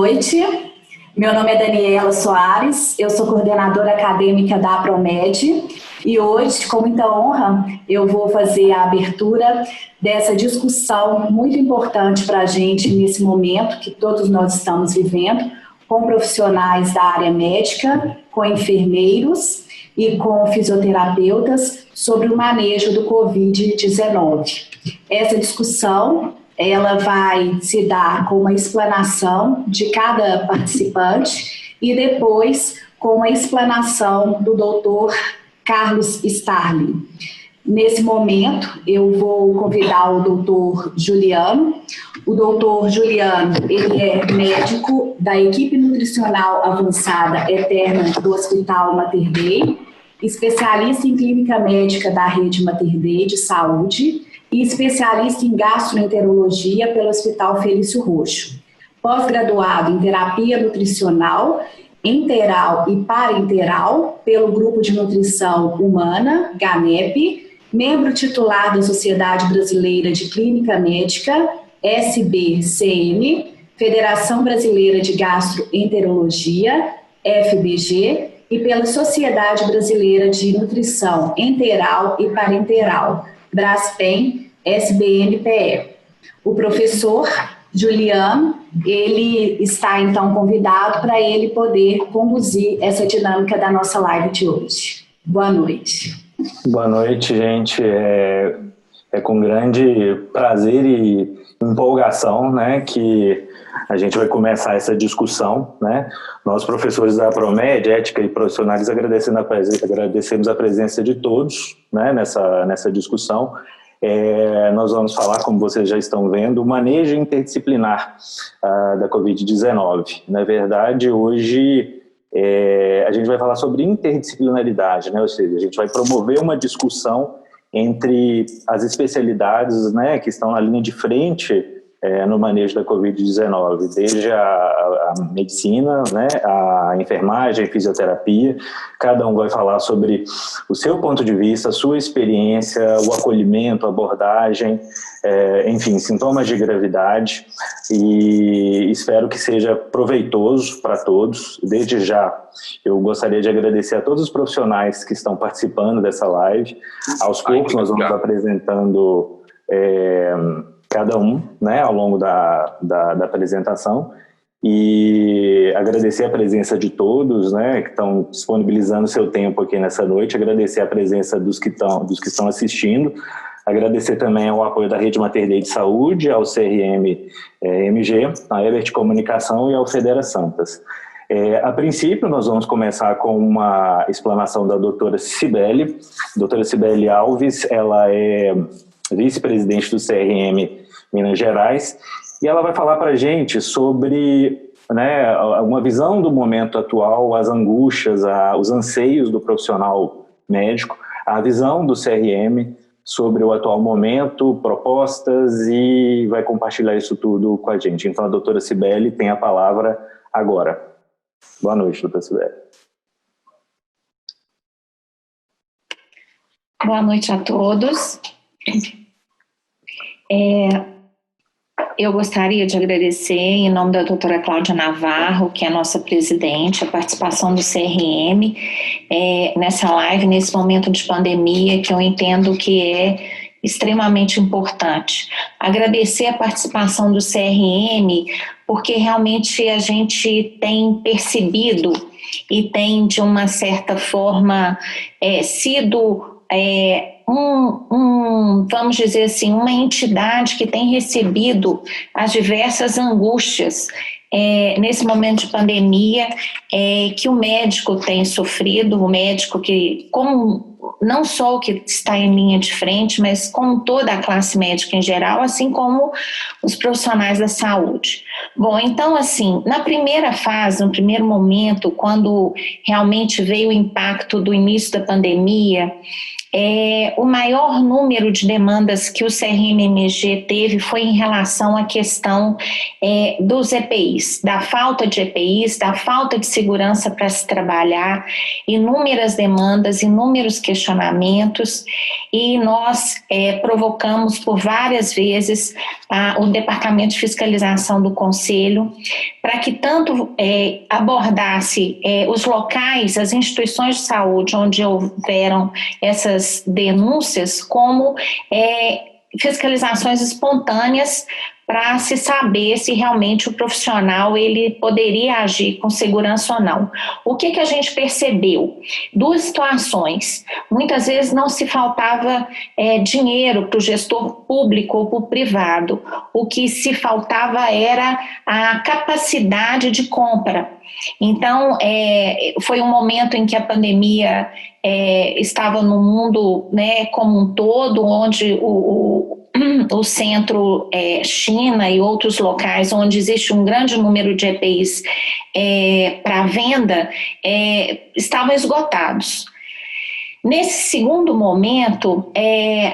noite, meu nome é Daniela Soares, eu sou coordenadora acadêmica da Apromed e hoje, com muita honra, eu vou fazer a abertura dessa discussão muito importante para a gente nesse momento que todos nós estamos vivendo, com profissionais da área médica, com enfermeiros e com fisioterapeutas sobre o manejo do Covid-19. Essa discussão ela vai se dar com uma explanação de cada participante e depois com uma explanação do Dr. Carlos Starling. Nesse momento, eu vou convidar o Dr. Juliano. O Dr. Juliano, ele é médico da equipe nutricional avançada eterna do Hospital Mater Dei, especialista em clínica médica da rede Mater Dei de saúde e especialista em gastroenterologia pelo Hospital Felício Roxo. Pós-graduado em terapia nutricional, enteral e parenteral pelo Grupo de Nutrição Humana, GANEP, membro titular da Sociedade Brasileira de Clínica Médica, SBCM, Federação Brasileira de Gastroenterologia, FBG, e pela Sociedade Brasileira de Nutrição Enteral e Parenteral, Braskem, SBNPE. O professor Juliano, ele está então convidado para ele poder conduzir essa dinâmica da nossa live de hoje. Boa noite. Boa noite, gente. É com grande prazer e empolgação, né, que a gente vai começar essa discussão, né? Nós, professores da Apromed, Ética e Profissionais, agradecemos a presença de todos, né, nessa discussão. Nós vamos falar, como vocês já estão vendo, o manejo interdisciplinar da Covid-19. Na verdade, hoje a gente vai falar sobre interdisciplinaridade, né? Ou seja, a gente vai promover uma discussão entre as especialidades, né, que estão na linha de frente no manejo da Covid-19, desde a medicina, né, a enfermagem, a fisioterapia. Cada um vai falar sobre o seu ponto de vista, a sua experiência, o acolhimento, a abordagem, enfim, sintomas de gravidade, e espero que seja proveitoso para todos. Desde já, eu gostaria de agradecer a todos os profissionais que estão participando dessa live. Aos poucos nós vamos apresentando cada um, né, ao longo da apresentação, e agradecer a presença de todos, né, que estão disponibilizando seu tempo aqui nessa noite, agradecer a presença dos que estão assistindo, agradecer também ao apoio da Rede Mater Dei de Saúde, ao CRM MG, à Ebert Comunicação e ao Federa Santas. A princípio, nós vamos começar com uma explanação da doutora Cibele. Doutora Cibele Alves, ela é vice-presidente do CRM Minas Gerais, e ela vai falar para a gente sobre, né, uma visão do momento atual, as angústias, os anseios do profissional médico, a visão do CRM sobre o atual momento, propostas, e vai compartilhar isso tudo com a gente. Então a doutora Cibele tem a palavra agora. Boa noite, doutora Cibele. Boa noite a todos. Eu gostaria de agradecer, em nome da doutora Cláudia Navarro, que é a nossa presidente, a participação do CRM nessa live, nesse momento de pandemia, que eu entendo que é extremamente importante. Agradecer a participação do CRM, porque realmente a gente tem percebido e tem, de uma certa forma, sido vamos dizer assim, uma entidade que tem recebido as diversas angústias nesse momento de pandemia que o médico tem sofrido, o médico que, como não só o que está em linha de frente, mas como toda a classe médica em geral, assim como os profissionais da saúde. Bom, então assim, na primeira fase, no primeiro momento, quando realmente veio o impacto do início da pandemia, o maior número de demandas que o CRM-MG teve foi em relação à questão dos EPIs, da falta de EPIs, da falta de segurança para se trabalhar, inúmeras demandas, inúmeros questionamentos questionamentos e nós provocamos por várias vezes o Departamento de Fiscalização do Conselho para que tanto abordasse os locais, as instituições de saúde onde houveram essas denúncias, como fiscalizações espontâneas para se saber se realmente o profissional ele poderia agir com segurança ou não. O que a gente percebeu? Duas situações. Muitas vezes não se faltava dinheiro para o gestor público ou para o privado. O que se faltava era a capacidade de compra. Então, foi um momento em que a pandemia estava no mundo, né, como um todo, onde o centro China e outros locais onde existe um grande número de EPIs para venda estavam esgotados. Nesse segundo momento,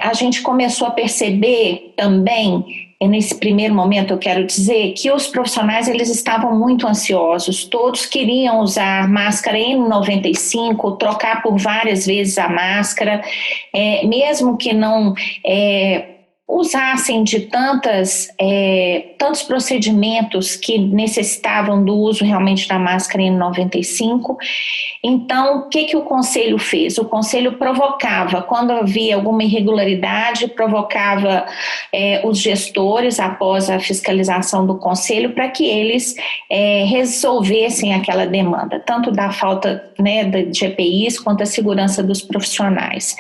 a gente começou a perceber também, nesse primeiro momento eu quero dizer, que os profissionais eles estavam muito ansiosos, todos queriam usar máscara N95, trocar por várias vezes a máscara, mesmo que não usassem de tantos procedimentos que necessitavam do uso realmente da máscara N95. Então, o que o Conselho fez? O Conselho provocava, quando havia alguma irregularidade, provocava os gestores, após a fiscalização do Conselho, para que eles resolvessem aquela demanda, tanto da falta, né, de EPIs quanto a segurança dos profissionais.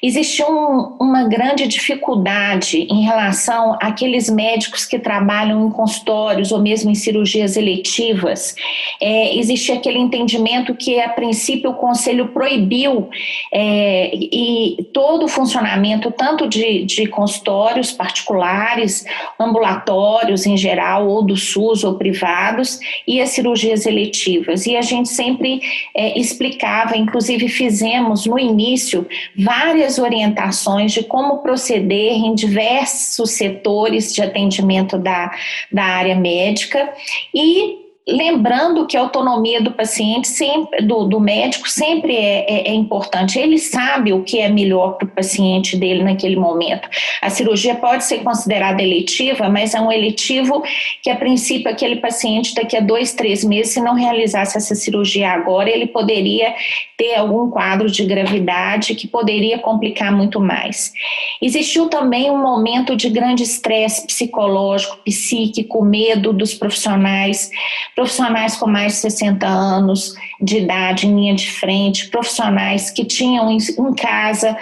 Existe uma grande dificuldade em relação àqueles médicos que trabalham em consultórios ou mesmo em cirurgias eletivas. Existe aquele entendimento que, a princípio, o Conselho proibiu e todo o funcionamento, tanto de consultórios particulares, ambulatórios em geral, ou do SUS ou privados, e as cirurgias eletivas. E a gente sempre explicava, inclusive fizemos no início várias orientações de como proceder em diversos setores de atendimento da área médica, e lembrando que a autonomia do paciente, sempre, do médico, sempre é importante. Ele sabe o que é melhor para o paciente dele naquele momento. A cirurgia pode ser considerada eletiva, mas é um eletivo que, a princípio, aquele paciente daqui a 2, 3 meses, se não realizasse essa cirurgia agora, ele poderia ter algum quadro de gravidade que poderia complicar muito mais. Existiu também um momento de grande estresse psicológico, psíquico, medo dos profissionais com mais de 60 anos de idade em linha de frente, profissionais que tinham em casa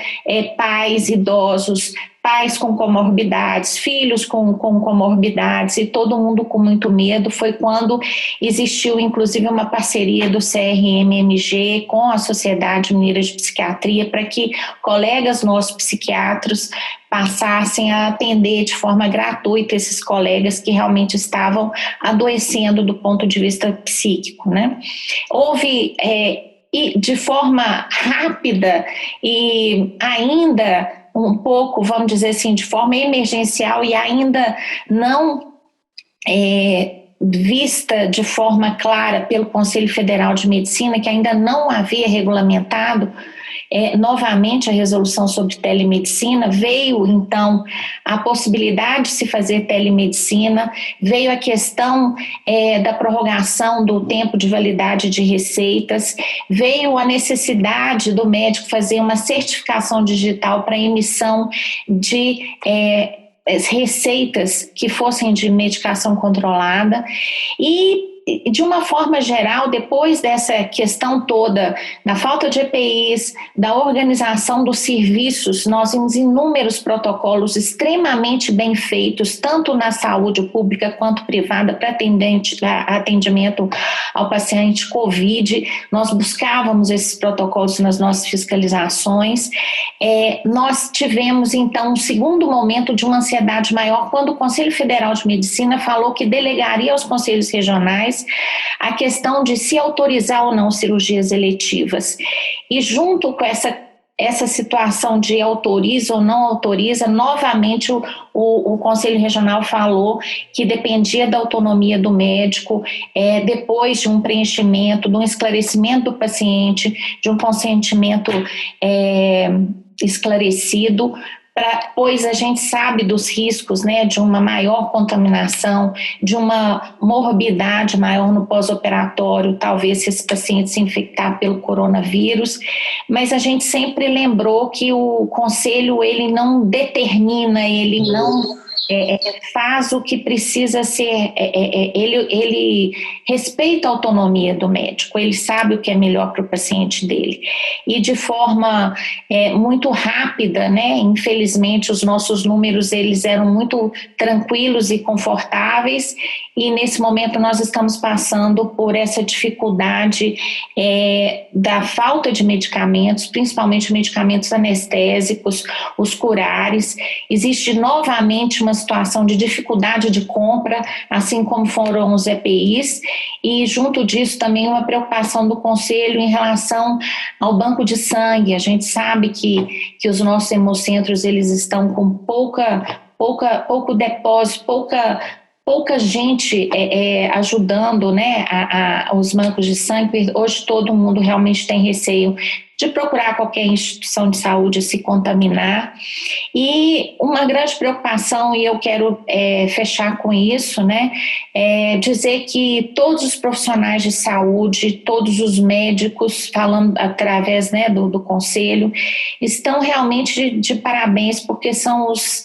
pais idosos, pais com comorbidades, filhos com comorbidades, e todo mundo com muito medo. Foi quando existiu, inclusive, uma parceria do CRM-MG com a Sociedade Mineira de Psiquiatria para que colegas nossos psiquiatras passassem a atender de forma gratuita esses colegas que realmente estavam adoecendo do ponto de vista psíquico, né? Houve, e de forma rápida e ainda um pouco, vamos dizer assim, de forma emergencial e ainda não vista de forma clara pelo Conselho Federal de Medicina, que ainda não havia regulamentado novamente a resolução sobre telemedicina, veio então a possibilidade de se fazer telemedicina, veio a questão da prorrogação do tempo de validade de receitas, veio a necessidade do médico fazer uma certificação digital para emissão de receitas que fossem de medicação controlada. E, de uma forma geral, depois dessa questão toda, da falta de EPIs, da organização dos serviços, nós temos inúmeros protocolos extremamente bem feitos, tanto na saúde pública quanto privada, para atendimento ao paciente COVID. Nós buscávamos esses protocolos nas nossas fiscalizações. Nós tivemos, então, um segundo momento de uma ansiedade maior, quando o Conselho Federal de Medicina falou que delegaria aos conselhos regionais a questão de se autorizar ou não cirurgias eletivas. E junto com essa essa situação de autoriza ou não autoriza, novamente o Conselho Regional falou que dependia da autonomia do médico, depois de um preenchimento, de um esclarecimento do paciente, de um consentimento esclarecido, pois a gente sabe dos riscos, né, de uma maior contaminação, de uma morbidade maior no pós-operatório, talvez se esse paciente se infectar pelo coronavírus, mas a gente sempre lembrou que o conselho, ele não determina, ele não faz o que precisa ser, ele respeita a autonomia do médico, ele sabe o que é melhor para o paciente dele, e de forma muito rápida, né, infelizmente os nossos números, eles eram muito tranquilos e confortáveis, e nesse momento nós estamos passando por essa dificuldade da falta de medicamentos, principalmente medicamentos anestésicos, os curares. Existe novamente uma situação de dificuldade de compra, assim como foram os EPIs, e junto disso também uma preocupação do Conselho em relação ao banco de sangue. A gente sabe que os nossos hemocentros, eles estão com pouco depósito, pouca gente ajudando, né, os bancos de sangue. Hoje todo mundo realmente tem receio de procurar qualquer instituição de saúde se contaminar. E uma grande preocupação, e eu quero fechar com isso, né, dizer que todos os profissionais de saúde, todos os médicos, falando através, né, do Conselho, estão realmente de parabéns, porque são os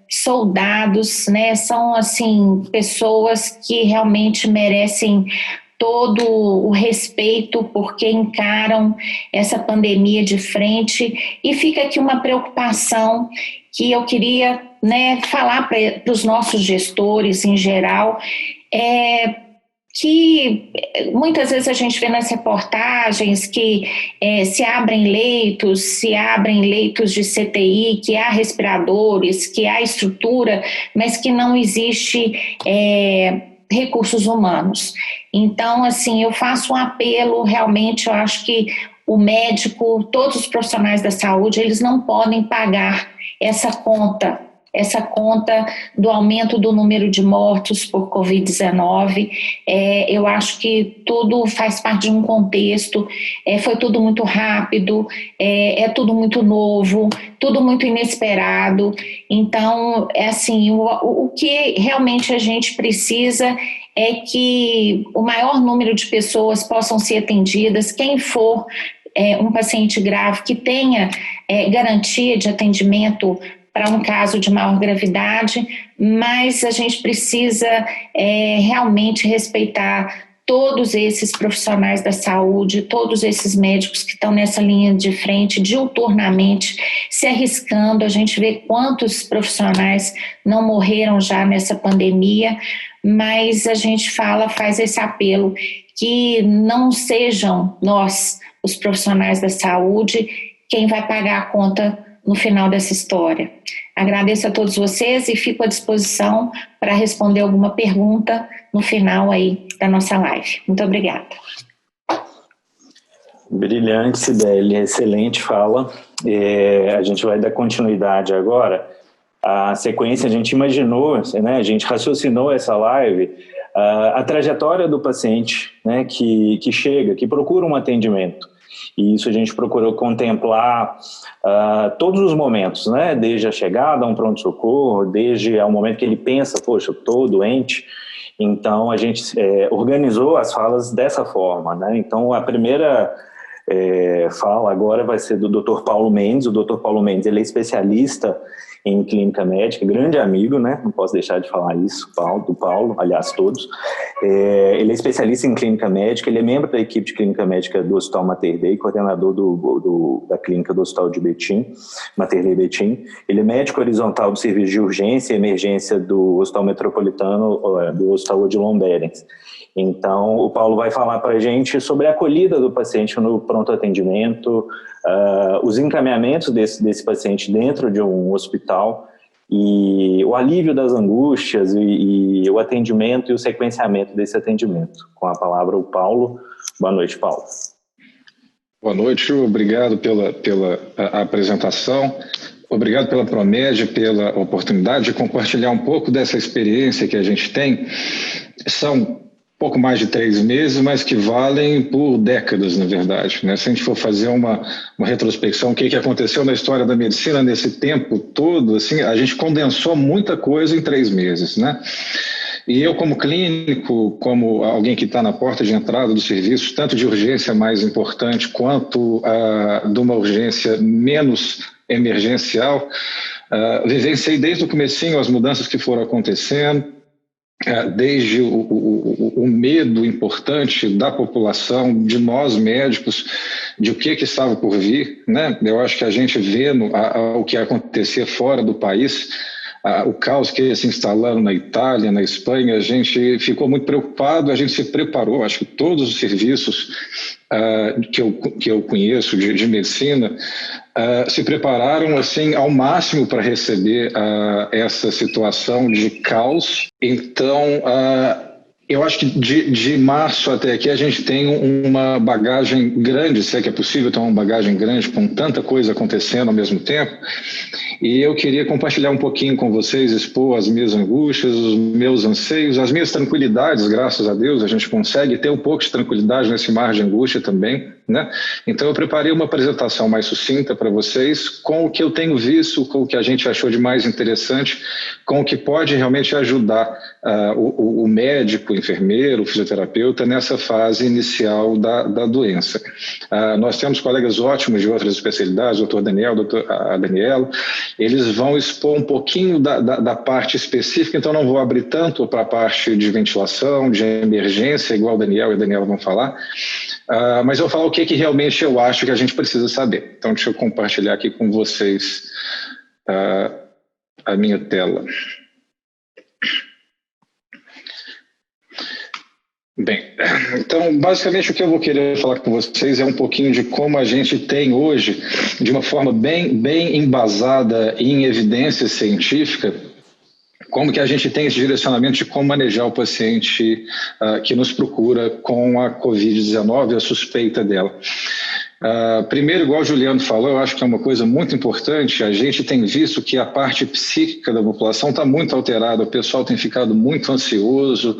soldados, né, são assim pessoas que realmente merecem todo o respeito, porque encaram essa pandemia de frente. E fica aqui uma preocupação que eu queria, né, falar para os nossos gestores em geral, que muitas vezes a gente vê nas reportagens que se abrem leitos de CTI, que há respiradores, que há estrutura, mas que não existe recursos humanos. Então, assim, eu faço um apelo, realmente, eu acho que o médico, todos os profissionais da saúde, eles não podem pagar essa conta do aumento do número de mortos por Covid-19. Eu acho que tudo faz parte de um contexto, foi tudo muito rápido, tudo muito novo, tudo muito inesperado. Então, assim, o que realmente a gente precisa é que o maior número de pessoas possam ser atendidas, quem for um paciente grave que tenha garantia de atendimento para um caso de maior gravidade, mas a gente precisa realmente respeitar todos esses profissionais da saúde, todos esses médicos que estão nessa linha de frente, diuturnamente, se arriscando. A gente vê quantos profissionais não morreram já nessa pandemia, mas a gente faz esse apelo que não sejam nós, os profissionais da saúde, quem vai pagar a conta no final dessa história. Agradeço a todos vocês e fico à disposição para responder alguma pergunta no final aí da nossa live. Muito obrigada. Brilhante, Cibele, excelente fala. A gente vai dar continuidade agora. A sequência, a gente imaginou, né, a gente raciocinou essa live, a trajetória do paciente, né, que chega, que procura um atendimento. E isso a gente procurou contemplar todos os momentos, né? Desde a chegada a um pronto-socorro, desde o momento que ele pensa, poxa, eu estou doente. Então, a gente organizou as falas dessa forma, né? Então, a primeira fala agora vai ser do Dr. Paulo Mendes. O Dr. Paulo Mendes, ele é especialista em clínica médica, grande amigo, né? Não posso deixar de falar isso, do Paulo, aliás, todos. Ele é especialista em clínica médica, ele é membro da equipe de clínica médica do Hospital Mater Dei, coordenador da clínica do Hospital de Betim, Mater Dei Betim. Ele é médico horizontal do serviço de urgência e emergência do Hospital Metropolitano, do Hospital Odilon Berens. Então, o Paulo vai falar para a gente sobre a acolhida do paciente no pronto atendimento, os encaminhamentos desse paciente dentro de um hospital e o alívio das angústias e o atendimento e o sequenciamento desse atendimento. Com a palavra o Paulo. Boa noite, Paulo. Boa noite, obrigado pela apresentação, obrigado pela Promed, pela oportunidade de compartilhar um pouco dessa experiência que a gente tem. São pouco mais de 3 meses, mas que valem por décadas, na verdade, né? Se a gente for fazer uma retrospecção, o que aconteceu na história da medicina nesse tempo todo, assim, a gente condensou muita coisa em 3 meses, né? E eu, como clínico, como alguém que está na porta de entrada do serviço, tanto de urgência mais importante quanto de uma urgência menos emergencial, vivenciei desde o comecinho as mudanças que foram acontecendo, desde o medo importante da população, de nós médicos, de o que estava por vir, né? Eu acho que a gente vendo o que acontecia fora do país, o caos que ia se instalando na Itália, na Espanha, a gente ficou muito preocupado, a gente se preparou, acho que todos os serviços que eu conheço de medicina se prepararam assim ao máximo para receber essa situação de caos. Então, eu acho que de março até aqui a gente tem uma bagagem grande, se é que é possível ter uma bagagem grande com tanta coisa acontecendo ao mesmo tempo. E eu queria compartilhar um pouquinho com vocês, expor as minhas angústias, os meus anseios, as minhas tranquilidades, graças a Deus, a gente consegue ter um pouco de tranquilidade nesse mar de angústia também, né? Então eu preparei uma apresentação mais sucinta para vocês, com o que eu tenho visto, com o que a gente achou de mais interessante, com o que pode realmente ajudar o médico, o enfermeiro, o fisioterapeuta nessa fase inicial da doença. Nós temos colegas ótimos de outras especialidades, doutor Daniel, a Daniela, eles vão expor um pouquinho da parte específica, então não vou abrir tanto para a parte de ventilação, de emergência, igual o Daniel e a Daniela vão falar, mas eu vou falar o que realmente eu acho que a gente precisa saber. Então deixa eu compartilhar aqui com vocês a minha tela. Bem, então basicamente o que eu vou querer falar com vocês é um pouquinho de como a gente tem hoje, de uma forma bem embasada em evidência científica, como que a gente tem esse direcionamento de como manejar o paciente que nos procura com a Covid-19 e a suspeita dela. Primeiro, igual o Juliano falou, eu acho que é uma coisa muito importante, a gente tem visto que a parte psíquica da população está muito alterada, o pessoal tem ficado muito ansioso,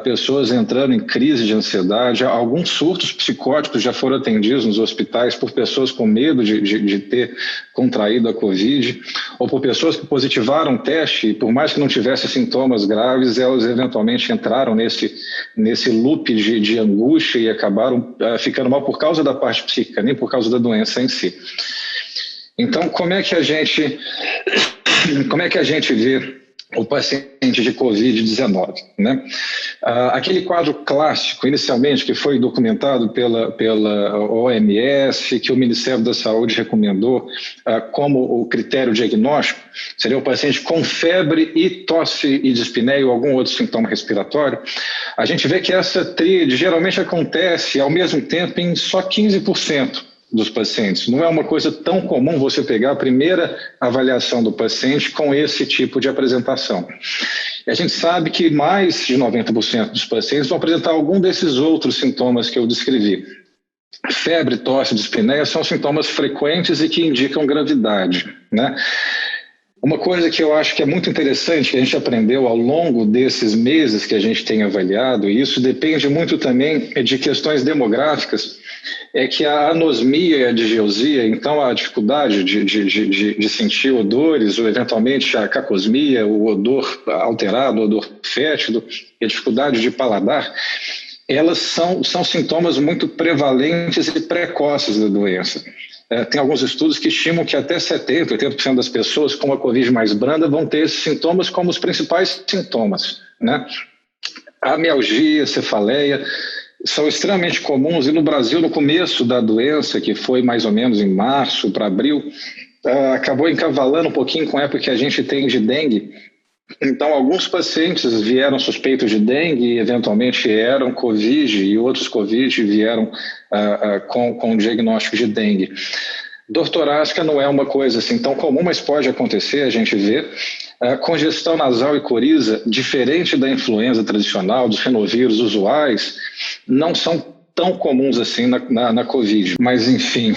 pessoas entrando em crise de ansiedade, alguns surtos psicóticos já foram atendidos nos hospitais por pessoas com medo de ter contraído a Covid, ou por pessoas que positivaram o teste e por mais que não tivessem sintomas graves, elas eventualmente entraram nesse loop de angústia e acabaram ficando mal por causa da parte psíquica, nem por causa da doença em si. Então, como é que a gente vê o paciente de Covid-19, né? Aquele quadro clássico, inicialmente, que foi documentado pela OMS, que o Ministério da Saúde recomendou como o critério diagnóstico, seria o paciente com febre e tosse e dispneia ou algum outro sintoma respiratório. A gente vê que essa tríade geralmente acontece ao mesmo tempo em só 15% dos pacientes. Não é uma coisa tão comum você pegar a primeira avaliação do paciente com esse tipo de apresentação. E a gente sabe que mais de 90% dos pacientes vão apresentar algum desses outros sintomas que eu descrevi. Febre, tosse, dispneia são sintomas frequentes e que indicam gravidade, né? Uma coisa que eu acho que é muito interessante, que a gente aprendeu ao longo desses meses que a gente tem avaliado, e isso depende muito também de questões demográficas, é que a anosmia e a digeusia, então a dificuldade de sentir odores, ou eventualmente a cacosmia, o odor alterado, o odor fétido, e a dificuldade de paladar, elas são sintomas muito prevalentes e precoces da doença. Tem alguns estudos que estimam que até 70%, 80% das pessoas com a Covid mais branda vão ter esses sintomas como os principais sintomas, né? A mialgia, cefaleia, são extremamente comuns e no Brasil, no começo da doença, que foi mais ou menos em março para abril, acabou encavalando um pouquinho com a época que a gente tem de dengue. Então, alguns pacientes vieram suspeitos de dengue e eventualmente eram Covid e outros Covid vieram com diagnóstico de dengue. Dor torácica não é uma coisa assim tão comum, mas pode acontecer, a gente vê. Congestão nasal e coriza, diferente da influenza tradicional, dos renovírus usuais, não são tão comuns assim na Covid. Mas, enfim,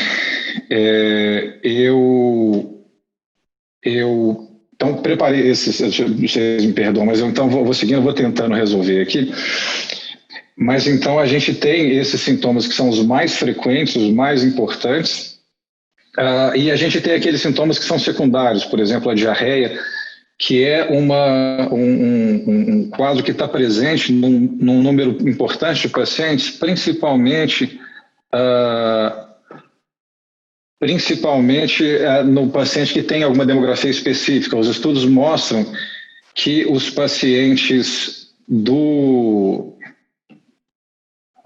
então preparei esses, vocês me perdoam, mas eu então vou seguindo, vou tentando resolver aqui. Mas então a gente tem esses sintomas que são os mais frequentes, os mais importantes, e a gente tem aqueles sintomas que são secundários, por exemplo, a diarreia, que é um quadro que está presente num número importante de pacientes, principalmente no paciente que tem alguma demografia específica. Os estudos mostram que os pacientes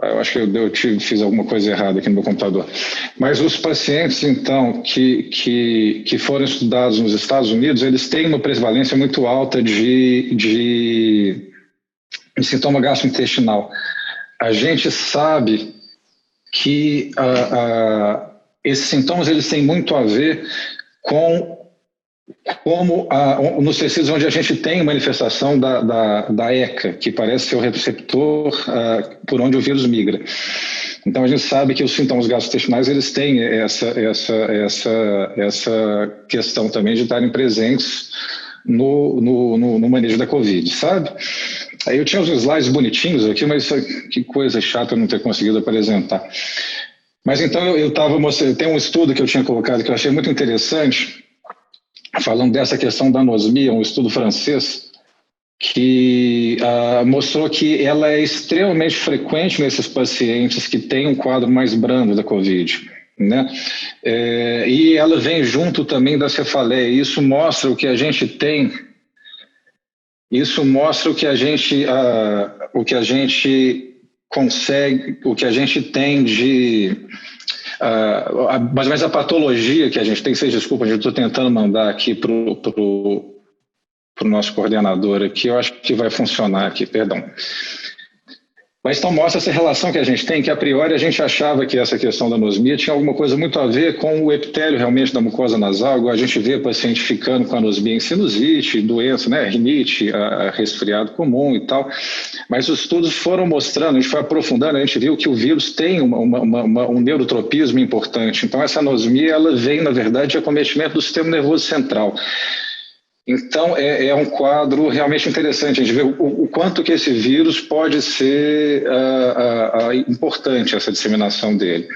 eu acho que eu fiz alguma coisa errada aqui no meu computador. Mas os pacientes, então, que foram estudados nos Estados Unidos, eles têm uma prevalência muito alta de sintoma gastrointestinal. A gente sabe que esses sintomas eles têm muito a ver com como nos tecidos onde a gente tem manifestação da ECA, que parece ser o receptor por onde o vírus migra. Então a gente sabe que os sintomas gastrointestinais eles têm essa questão também de estarem presentes no manejo da Covid, sabe? Aí eu tinha uns slides bonitinhos aqui, mas que coisa chata eu não ter conseguido apresentar. Mas então eu estava mostrando, tem um estudo que eu tinha colocado que eu achei muito interessante, falando dessa questão da anosmia, um estudo francês, que mostrou que ela é extremamente frequente nesses pacientes que têm um quadro mais brando da Covid, né? E ela vem junto também da cefaleia. Isso mostra o que a gente tem, consegue, o que a gente tem de... mais ou menos a patologia que a gente tem. Vocês desculpem, eu estou tentando mandar aqui para o nosso coordenador aqui, eu acho que vai funcionar aqui, perdão. Mas então mostra essa relação que a gente tem, que a priori a gente achava que essa questão da anosmia tinha alguma coisa muito a ver com o epitélio realmente da mucosa nasal. A gente vê paciente ficando com anosmia em sinusite, doença, né, rinite, resfriado comum e tal. Mas os estudos foram mostrando, a gente foi aprofundando, a gente viu que o vírus tem um neurotropismo importante. Então essa anosmia ela vem, na verdade, de acometimento do sistema nervoso central. Então, é um quadro realmente interessante. A gente vê o quanto que esse vírus pode ser importante, essa disseminação dele.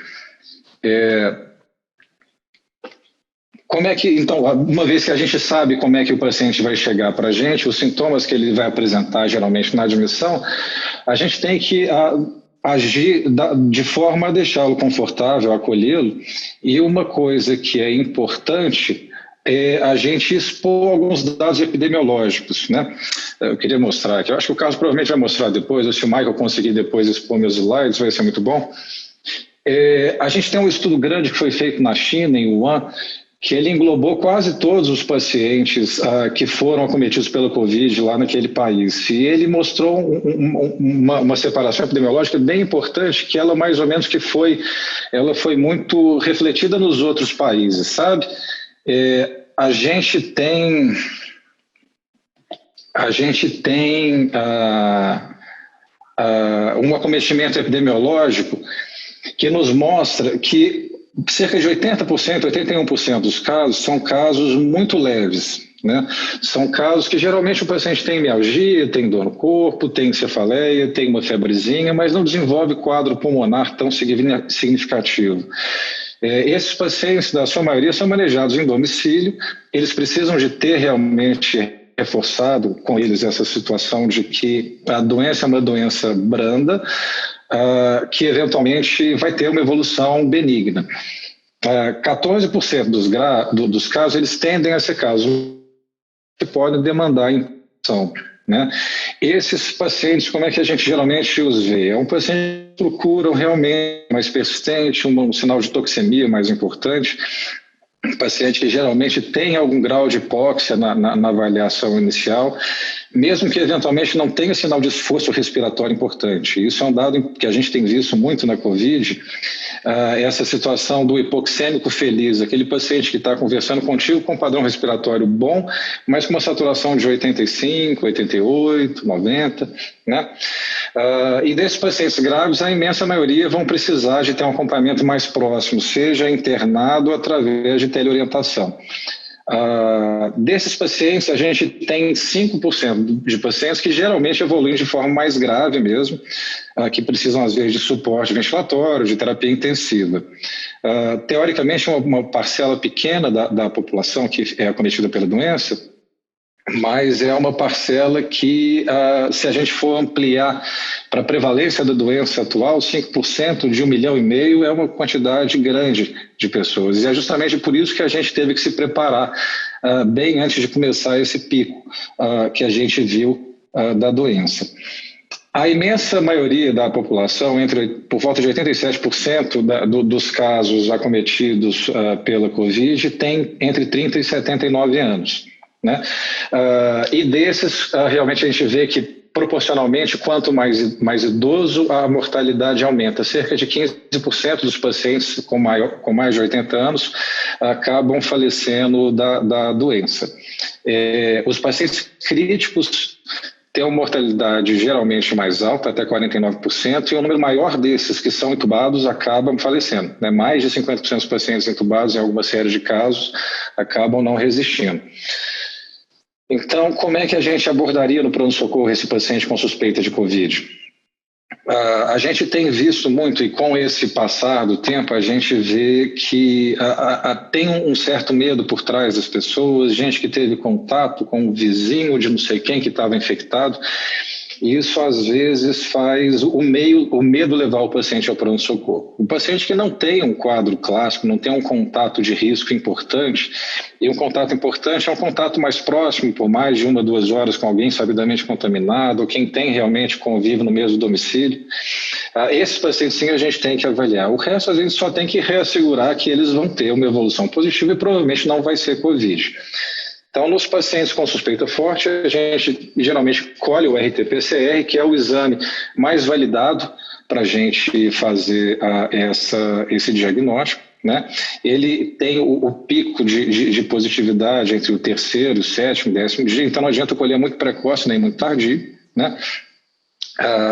Como é que, então, uma vez que a gente sabe como é que o paciente vai chegar para a gente, os sintomas que ele vai apresentar geralmente na admissão, a gente tem que agir de forma a deixá-lo confortável, acolhê-lo. E uma coisa que é importante a gente expor alguns dados epidemiológicos, né? Eu queria mostrar aqui, eu acho que o Carlos provavelmente vai mostrar depois, ou se o Michael conseguir depois expor meus slides, vai ser muito bom. A gente tem um estudo grande que foi feito na China, em Wuhan, que ele englobou quase todos os pacientes que foram acometidos pela Covid lá naquele país. E ele mostrou uma separação epidemiológica bem importante, que ela mais ou menos ela foi muito refletida nos outros países, sabe? A gente tem um acometimento epidemiológico que nos mostra que cerca de 80%, 81% dos casos são casos muito leves, né? São casos que geralmente o paciente tem mialgia, tem dor no corpo, tem cefaleia, tem uma febrezinha, mas não desenvolve quadro pulmonar tão significativo. Esses pacientes, na sua maioria, são manejados em domicílio. Eles precisam de ter realmente reforçado com eles essa situação de que a doença é uma doença branda, que eventualmente vai ter uma evolução benigna. 14% dos casos, eles tendem a ser casos que podem demandar indução, né? Esses pacientes, como é que a gente geralmente os vê? É um paciente que procura realmente mais persistente, um sinal de toxemia mais importante, um paciente que geralmente tem algum grau de hipóxia na avaliação inicial, mesmo que eventualmente não tenha sinal de esforço respiratório importante. Isso é um dado que a gente tem visto muito na Covid, essa situação do hipoxêmico feliz, aquele paciente que está conversando contigo com um padrão respiratório bom, mas com uma saturação de 85, 88, 90, né? E desses pacientes graves, a imensa maioria vão precisar de ter um acompanhamento mais próximo, seja internado através de teleorientação. Desses pacientes, a gente tem 5% de pacientes que geralmente evoluem de forma mais grave mesmo, que precisam às vezes de suporte ventilatório, de terapia intensiva. Teoricamente, uma parcela pequena da população que é acometida pela doença, mas é uma parcela que, se a gente for ampliar para a prevalência da doença atual, 5% de 1,5 milhão é uma quantidade grande de pessoas. E é justamente por isso que a gente teve que se preparar bem antes de começar esse pico que a gente viu da doença. A imensa maioria da população, por volta de 87% dos casos acometidos pela Covid, tem entre 30 e 79 anos. Né? E desses, realmente a gente vê que proporcionalmente, quanto mais idoso, a mortalidade aumenta. Cerca de 15% dos pacientes com mais de 80 anos acabam falecendo da doença. Os pacientes críticos têm uma mortalidade geralmente mais alta, até 49%, e o número maior desses que são entubados acabam falecendo. Né? Mais de 50% dos pacientes entubados, em alguma série de casos, acabam não resistindo. Então, como é que a gente abordaria no pronto-socorro esse paciente com suspeita de Covid? A gente tem visto muito, e com esse passar do tempo, a gente vê que tem um certo medo por trás das pessoas, gente que teve contato com o vizinho de não sei quem que estava infectado. Isso, às vezes, faz o medo levar o paciente ao pronto-socorro. O paciente que não tem um quadro clássico, não tem um contato de risco importante, e um contato importante é um contato mais próximo, por mais de 1 a 2 horas com alguém sabidamente contaminado, ou quem tem realmente convívio no mesmo domicílio. Esses pacientes, sim, a gente tem que avaliar. O resto, a gente só tem que reassegurar que eles vão ter uma evolução positiva e provavelmente não vai ser Covid. Então, nos pacientes com suspeita forte, a gente geralmente colhe o RT-PCR, que é o exame mais validado para a gente fazer esse diagnóstico. Né? Ele tem o pico de positividade entre o 3º, o 7º e 10º dia, então não adianta colher muito precoce nem muito tardio. Né?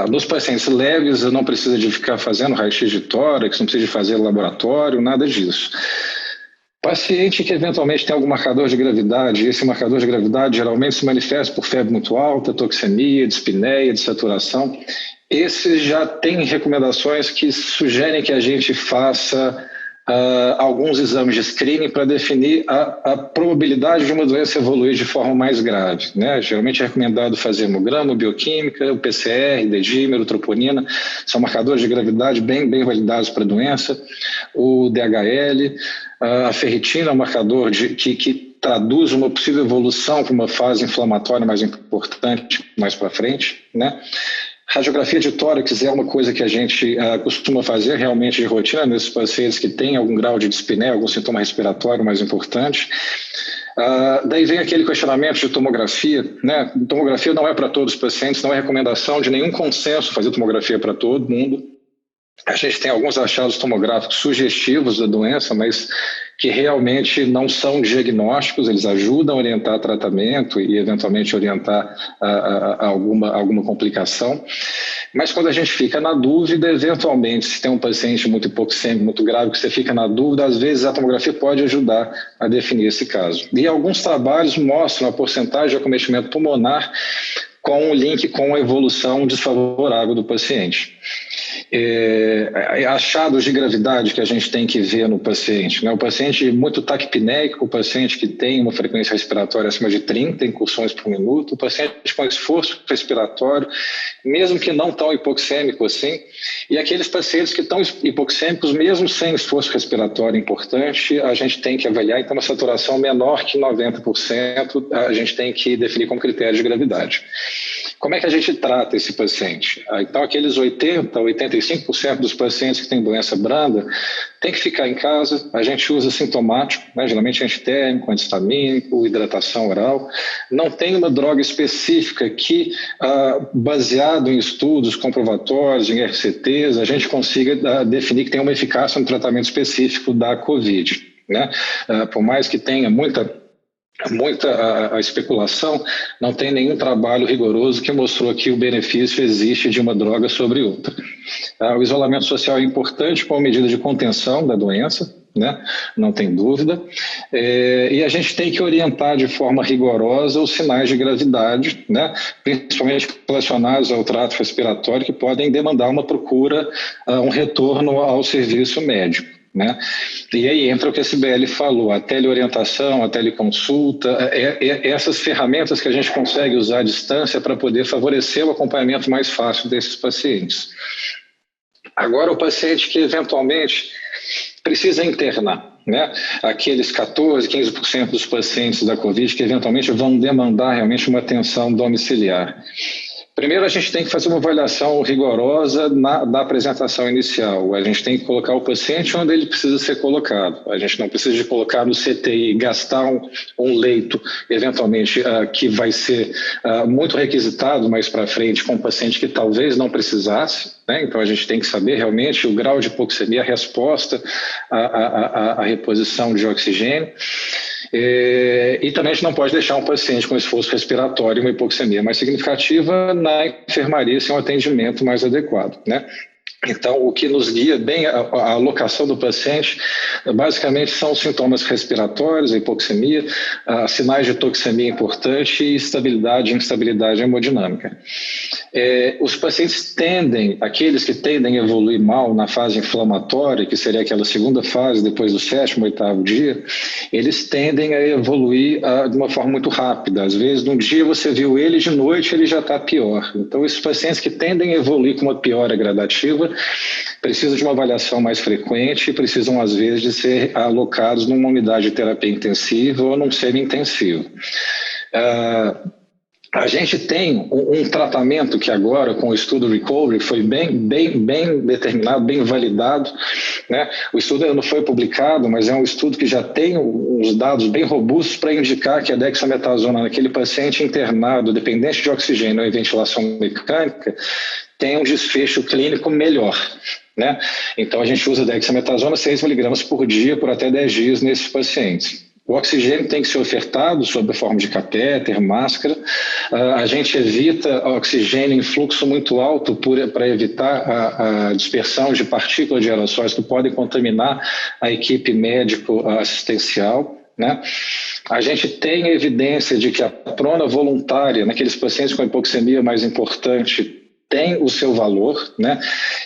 Nos pacientes leves, não precisa de ficar fazendo raio-x de tórax, não precisa de fazer laboratório, nada disso. Paciente que eventualmente tem algum marcador de gravidade, esse marcador de gravidade geralmente se manifesta por febre muito alta, toxemia, dispneia, de saturação. Esses já têm recomendações que sugerem que a gente faça alguns exames de screening para definir a probabilidade de uma doença evoluir de forma mais grave. Né? Geralmente é recomendado fazer hemograma, bioquímica, o PCR, dedímero, troponina, são marcadores de gravidade bem validados para a doença, o DHL, a ferritina é um marcador que traduz uma possível evolução para uma fase inflamatória mais importante mais para frente, né? Radiografia de tórax é uma coisa que a gente costuma fazer realmente de rotina nesses pacientes que têm algum grau de dispneia, algum sintoma respiratório mais importante. Daí vem aquele questionamento de tomografia, né? Tomografia não é para todos os pacientes, não é recomendação de nenhum consenso fazer tomografia para todo mundo. A gente tem alguns achados tomográficos sugestivos da doença, mas que realmente não são diagnósticos, eles ajudam a orientar tratamento e eventualmente orientar alguma complicação. Mas quando a gente fica na dúvida, eventualmente, se tem um paciente muito hipoxêmico, muito grave, que você fica na dúvida, às vezes a tomografia pode ajudar a definir esse caso. E alguns trabalhos mostram a porcentagem de acometimento pulmonar com o link com a evolução desfavorável do paciente. Achados de gravidade que a gente tem que ver no paciente, né? O paciente muito taquipneico, o paciente que tem uma frequência respiratória acima de 30 incursões por minuto, o paciente com esforço respiratório, mesmo que não tão hipoxêmico assim, e aqueles pacientes que estão hipoxêmicos, mesmo sem esforço respiratório importante, a gente tem que avaliar, então uma saturação menor que 90%, a gente tem que definir como critério de gravidade. Como é que a gente trata esse paciente? Então, aqueles 85% dos pacientes que têm doença branda tem que ficar em casa. A gente usa sintomático, né? Geralmente antitérmico, antihistamínico, hidratação oral. Não tem uma droga específica que, baseado em estudos comprovatórios, em RCTs, a gente consiga definir que tem uma eficácia no tratamento específico da COVID. Né? Por mais que tenha muita muita a especulação, não tem nenhum trabalho rigoroso que mostrou que o benefício existe de uma droga sobre outra. O isolamento social é importante como medida de contenção da doença, né? Não tem dúvida, e a gente tem que orientar de forma rigorosa os sinais de gravidade, né? Principalmente relacionados ao trato respiratório, que podem demandar uma procura, um retorno ao serviço médico, né? E aí entra o que a Cibele falou, a teleorientação, a teleconsulta, essas ferramentas que a gente consegue usar à distância para poder favorecer o acompanhamento mais fácil desses pacientes. Agora, o paciente que eventualmente precisa internar, né? Aqueles 14%, 15% dos pacientes da Covid que eventualmente vão demandar realmente uma atenção domiciliar. Primeiro, a gente tem que fazer uma avaliação rigorosa da apresentação inicial. A gente tem que colocar o paciente onde ele precisa ser colocado. A gente não precisa de colocar no CTI, gastar um leito, eventualmente, que vai ser muito requisitado mais para frente com um paciente que talvez não precisasse, né? Então, a gente tem que saber realmente o grau de hipoxemia, a resposta à reposição de oxigênio. E também a gente não pode deixar um paciente com esforço respiratório e uma hipoxemia mais significativa na enfermaria sem um atendimento mais adequado, né? Então, o que nos guia bem a alocação do paciente, basicamente, são os sintomas respiratórios, a hipoxemia, sinais de toxemia importante e estabilidade e instabilidade hemodinâmica. Os pacientes aqueles que tendem a evoluir mal na fase inflamatória, que seria aquela segunda fase, depois do 7º, 8º dia, eles tendem a evoluir de uma forma muito rápida. Às vezes, num dia você viu ele, de noite ele já está pior. Então, esses pacientes que tendem a evoluir com uma piora gradativa precisam de uma avaliação mais frequente e precisam, às vezes, de ser alocados numa unidade de terapia intensiva ou num semi-intensivo. A gente tem um tratamento que agora, com o estudo Recovery, foi bem determinado, bem validado, né? O estudo ainda não foi publicado, mas é um estudo que já tem uns dados bem robustos para indicar que a dexametasona naquele paciente internado, dependente de oxigênio e ventilação mecânica, tem um desfecho clínico melhor, né? Então, a gente usa dexametasona 6 mg por dia por até 10 dias nesses pacientes. O oxigênio tem que ser ofertado sob a forma de catéter, máscara. A gente evita oxigênio em fluxo muito alto para evitar a dispersão de partículas de aerossóis que podem contaminar a equipe médico-assistencial, né? A gente tem evidência de que a prona voluntária, naqueles pacientes com hipoxemia mais importante, tem o seu valor, né?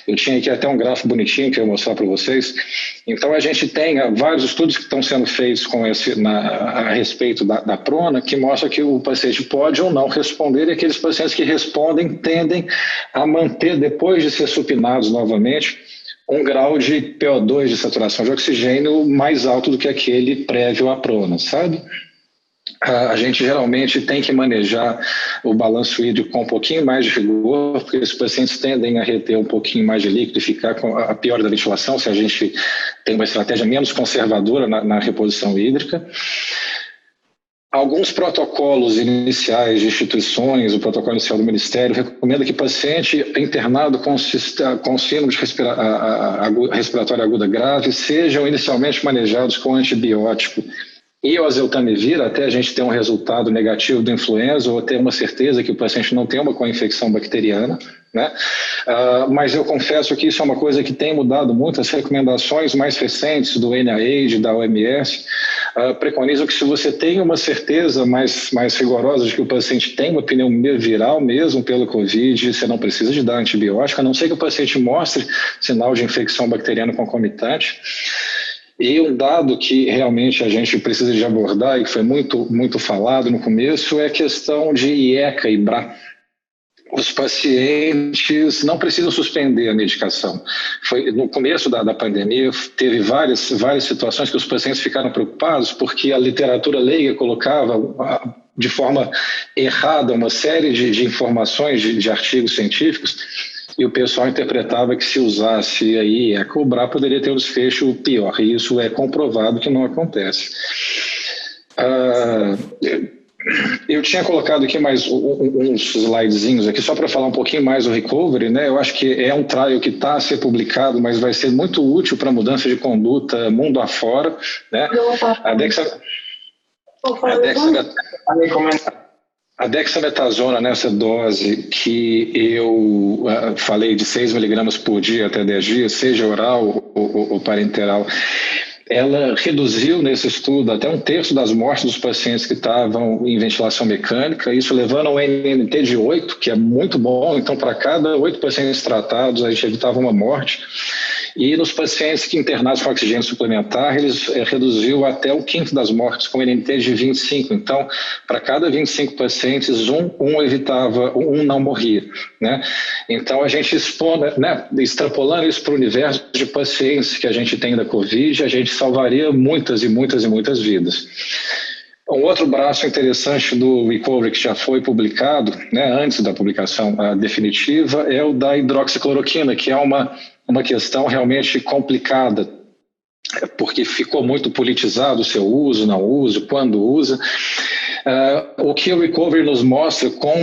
Eu tinha aqui até um gráfico bonitinho que eu vou mostrar para vocês. Então, a gente tem vários estudos que estão sendo feitos a respeito da prona, que mostra que o paciente pode ou não responder, e aqueles pacientes que respondem tendem a manter, depois de ser supinados novamente, um grau de PO2, de saturação de oxigênio, mais alto do que aquele prévio à prona, sabe? A gente geralmente tem que manejar o balanço hídrico com um pouquinho mais de rigor, porque os pacientes tendem a reter um pouquinho mais de líquido e ficar com a piora da ventilação, se a gente tem uma estratégia menos conservadora na reposição hídrica. Alguns protocolos iniciais de instituições, o protocolo inicial do Ministério, recomenda que paciente internado com síndrome respiratória aguda grave sejam inicialmente manejados com antibiótico e oseltamivir, até a gente ter um resultado negativo do influenza ou ter uma certeza que o paciente não tem uma co-infecção bacteriana, né? Mas eu confesso que isso é uma coisa que tem mudado muito. As recomendações mais recentes do NIH, da OMS, preconizam que se você tem uma certeza mais rigorosa de que o paciente tem uma pneumonia viral mesmo pelo Covid, você não precisa de dar antibiótico, a não ser que o paciente mostre sinal de infecção bacteriana concomitante. E um dado que realmente a gente precisa de abordar e que foi muito falado no começo é a questão de IECA e BRA. Os pacientes não precisam suspender a medicação. No começo da pandemia, teve várias situações que os pacientes ficaram preocupados porque a literatura leiga colocava de forma errada uma série de informações de artigos científicos, e o pessoal interpretava que se usasse aí a cobrar poderia ter um desfecho pior, e isso é comprovado que não acontece. Eu tinha colocado aqui mais uns slidezinhos aqui só para falar um pouquinho mais do Recovery, né? Eu acho que é um trial que está a ser publicado, mas vai ser muito útil para mudança de conduta mundo afora, né? A dexametasona nessa dose que eu falei de 6 miligramas por dia até 10 dias, seja oral ou parenteral, ela reduziu nesse estudo até 1/3 das mortes dos pacientes que estavam em ventilação mecânica, isso levando a um NNT de 8, que é muito bom. Então, para cada 8 pacientes tratados, a gente evitava uma morte. E nos pacientes que internados com oxigênio suplementar, eles reduziu até 1/5 das mortes com NNT de 25. Então, para cada 25 pacientes, um evitava, um não morria, né? Então, a gente expõe, né, extrapolando isso para o universo de pacientes que a gente tem da Covid, a gente salvaria muitas e muitas e muitas vidas. Um outro braço interessante do Recovery que já foi publicado, né, antes da publicação definitiva, é o da hidroxicloroquina, que é uma questão realmente complicada, porque ficou muito politizado o seu uso, não uso, quando usa. O que o Recovery nos mostra com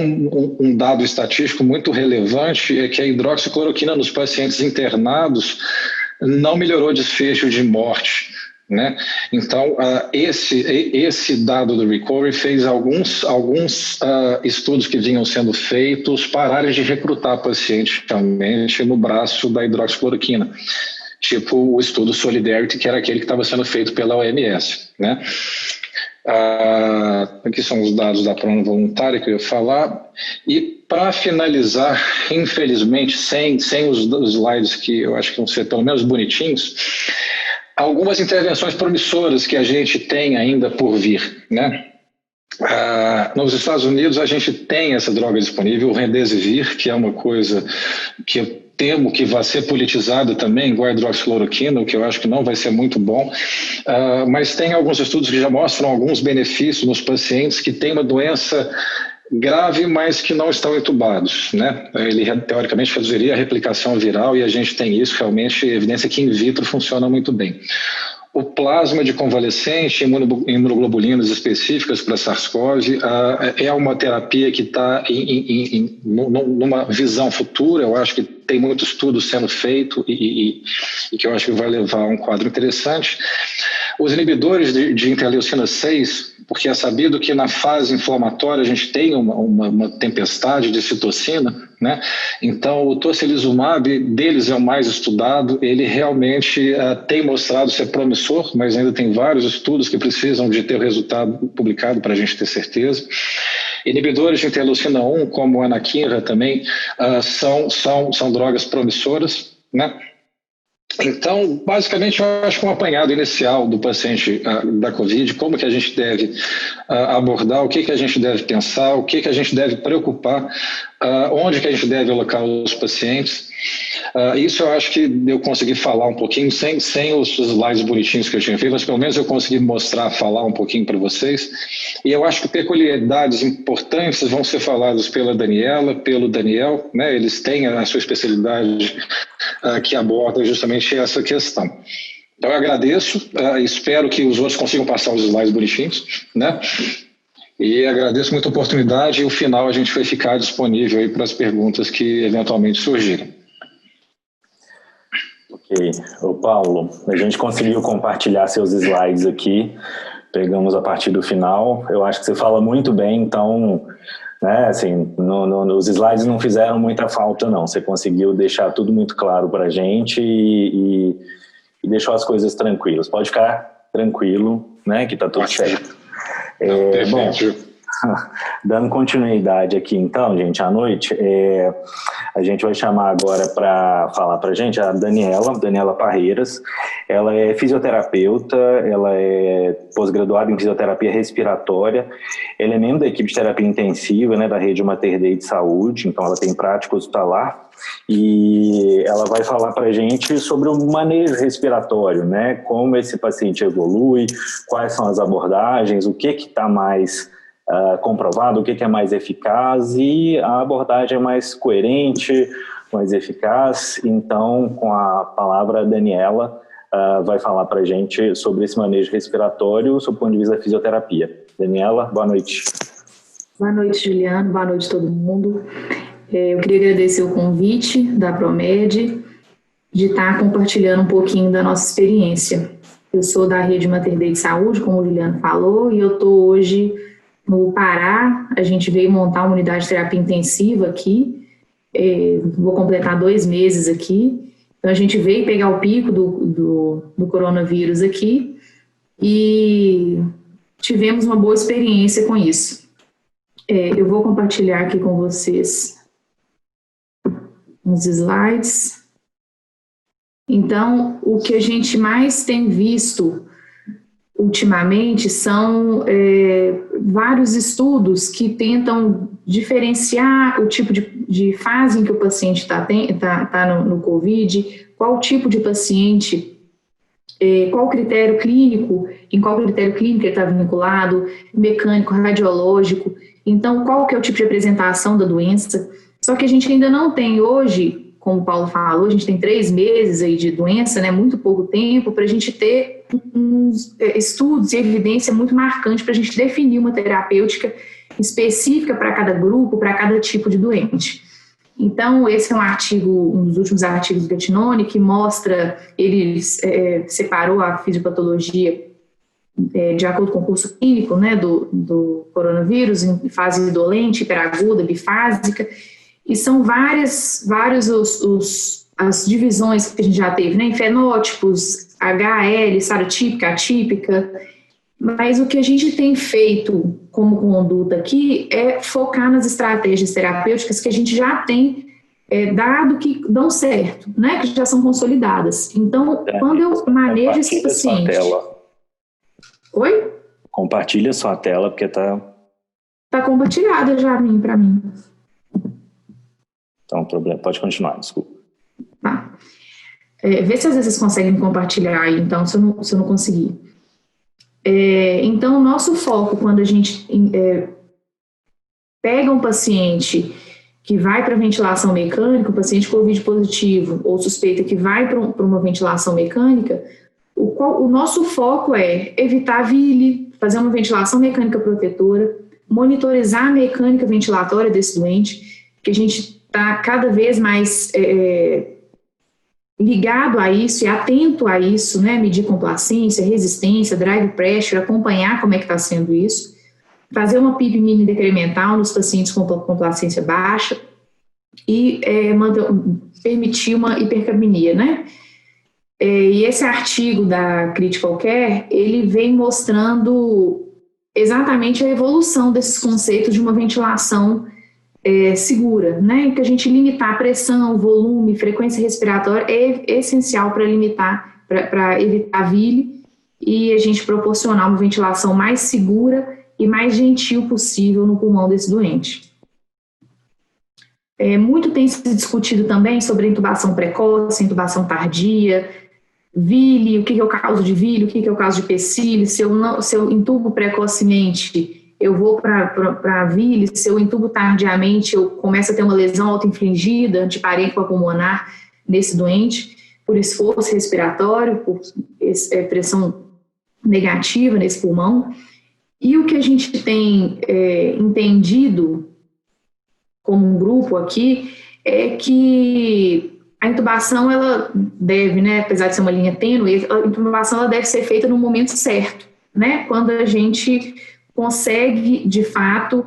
um dado estatístico muito relevante é que a hidroxicloroquina nos pacientes internados não melhorou desfecho de morte, né? Então, esse dado do Recovery fez alguns estudos que vinham sendo feitos pararem de recrutar pacientes realmente no braço da hidroxicloroquina, tipo o estudo Solidarity, que era aquele que estava sendo feito pela OMS, né? Aqui são os dados da prona voluntária que eu ia falar. E para finalizar, infelizmente, sem os slides que eu acho que vão ser pelo menos bonitinhos, algumas intervenções promissoras que a gente tem ainda por vir, né? Nos Estados Unidos a gente tem essa droga disponível, o Remdesivir, que é uma coisa que eu temo que vai ser politizada também, igual a hidroxicloroquina, o que eu acho que não vai ser muito bom, mas tem alguns estudos que já mostram alguns benefícios nos pacientes que têm uma doença grave, mas que não estão entubados, né? Ele teoricamente reduziria a replicação viral e a gente tem isso, realmente, evidência que in vitro funciona muito bem. O plasma de convalescente, imunoglobulinas específicas para SARS-CoV, é uma terapia que está numa visão futura. Eu acho que tem muito estudo sendo feito e que eu acho que vai levar a um quadro interessante. Os inibidores de interleucina 6, porque é sabido que na fase inflamatória a gente tem uma tempestade de citocina, né? Então, o tocilizumab deles é o mais estudado, ele realmente tem mostrado ser promissor, mas ainda tem vários estudos que precisam de ter o resultado publicado para a gente ter certeza. Inibidores de interleucina 1, como a anakinra também, são drogas promissoras, né? Então, basicamente, eu acho que um apanhado inicial do paciente da Covid, como que a gente deve abordar, o que a gente deve pensar, o que a gente deve preocupar, onde que a gente deve alocar os pacientes. Isso eu acho que eu consegui falar um pouquinho, sem os slides bonitinhos que eu tinha feito, mas pelo menos eu consegui mostrar, falar um pouquinho para vocês. E eu acho que peculiaridades importantes vão ser faladas pela Daniela, pelo Daniel, né? Eles têm a sua especialidade que aborda justamente essa questão. Então eu agradeço, espero que os outros consigam passar os slides bonitinhos, né? E agradeço muito a oportunidade e no final a gente vai ficar disponível aí para as perguntas que eventualmente surgirem. Ok. Ô Paulo, a gente conseguiu compartilhar seus slides aqui, pegamos a partir do final, eu acho que você fala muito bem, então, né, assim, os slides não fizeram muita falta não, você conseguiu deixar tudo muito claro para a gente e deixou as coisas tranquilas. Pode ficar tranquilo, né, que está tudo certo. Bom, dando continuidade aqui então, gente, à noite, a gente vai chamar agora para falar para a gente a Daniela Parreiras. Ela é fisioterapeuta, ela é pós-graduada em fisioterapia respiratória, ela é membro da equipe de terapia intensiva, né, da rede Mater Dei de Saúde, então ela tem prática hospitalar, e ela vai falar para a gente sobre o manejo respiratório, né, como esse paciente evolui, quais são as abordagens, o que está mais comprovado, o que é mais eficaz, e a abordagem é mais coerente, mais eficaz. Então, com a palavra, a Daniela vai falar para a gente sobre esse manejo respiratório sob o ponto de vista da fisioterapia. Daniela, boa noite. Boa noite, Juliano. Boa noite, todo mundo. Eu queria agradecer o convite da Promed de estar compartilhando um pouquinho da nossa experiência. Eu sou da Rede Mater Dei de Saúde, como o Juliano falou, e eu estou hoje no Pará. A gente veio montar uma unidade de terapia intensiva aqui, vou completar 2 meses aqui. Então, a gente veio pegar o pico do coronavírus aqui e tivemos uma boa experiência com isso. Eu vou compartilhar aqui com vocês uns slides. Então, o que a gente mais tem visto ultimamente são vários estudos que tentam diferenciar o tipo de fase em que o paciente está no COVID, qual tipo de paciente, qual critério clínico, em qual critério clínico ele está vinculado, mecânico, radiológico. Então, qual que é o tipo de apresentação da doença? Só que a gente ainda não tem hoje, como o Paulo falou, a gente tem 3 meses aí de doença, né, muito pouco tempo, para a gente ter uns estudos e evidência muito marcante para a gente definir uma terapêutica específica para cada grupo, para cada tipo de doente. Então, esse é um dos últimos artigos do Gattinone, que mostra, ele separou a fisiopatologia de acordo com o curso clínico, né, do coronavírus, em fase indolente, hiperaguda, bifásica, e são várias as divisões que a gente já teve, né, em fenótipos, HL, serotípica, atípica, mas o que a gente tem feito como conduta aqui é focar nas estratégias terapêuticas que a gente já tem dado que dão certo, né, que já são consolidadas. Então, quando eu manejo esse paciente... Oi? Compartilha sua tela, porque tá compartilhada já para mim. Então, problema. Pode continuar, desculpa. Tá. Vê se às vezes vocês conseguem compartilhar aí, então, se eu não conseguir. Então, o nosso foco, quando a gente pega um paciente que vai para ventilação mecânica, um paciente COVID positivo ou suspeita que vai para uma ventilação mecânica, o nosso foco é evitar vile, fazer uma ventilação mecânica protetora, monitorizar a mecânica ventilatória desse doente, que a gente está cada vez mais ligado a isso e atento a isso, né? Medir complacência, resistência, drive pressure, acompanhar como é que está sendo isso, fazer uma PIB mini decremental nos pacientes com complacência baixa e permitir uma hipercapnia, né? E esse artigo da Critical Care, ele vem mostrando exatamente a evolução desses conceitos de uma ventilação segura, né? Que a gente limitar a pressão, volume, frequência respiratória é essencial para evitar vile e a gente proporcionar uma ventilação mais segura e mais gentil possível no pulmão desse doente. Muito tem se discutido também sobre a intubação precoce, intubação tardia, vile, o que é o caso de vile, o que é o caso de PCIL, se eu intubo precocemente, eu vou para a vile, se eu intubo tardiamente, eu começo a ter uma lesão autoinfligida, antiparênquica pulmonar nesse doente, por esforço respiratório, por pressão negativa nesse pulmão. E o que a gente tem entendido como um grupo aqui é que a intubação, ela deve, né, apesar de ser uma linha tênue, a intubação ela deve ser feita no momento certo, né, quando a gente consegue, de fato,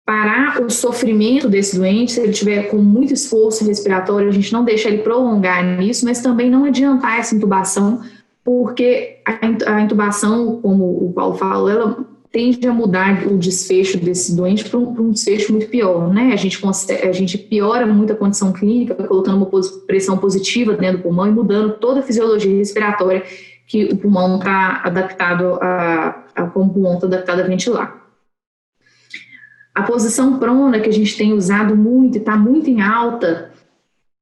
parar o sofrimento desse doente, se ele tiver com muito esforço respiratório, a gente não deixa ele prolongar nisso, mas também não adiantar essa intubação, porque a intubação, como o Paulo falou, ela tende a mudar o desfecho desse doente para um desfecho muito pior, né? A gente piora muito a condição clínica, colocando uma pressão positiva dentro do pulmão e mudando toda a fisiologia respiratória que o pulmão está adaptado como o pulmão está adaptado a ventilar. A posição prona, que a gente tem usado muito e está muito em alta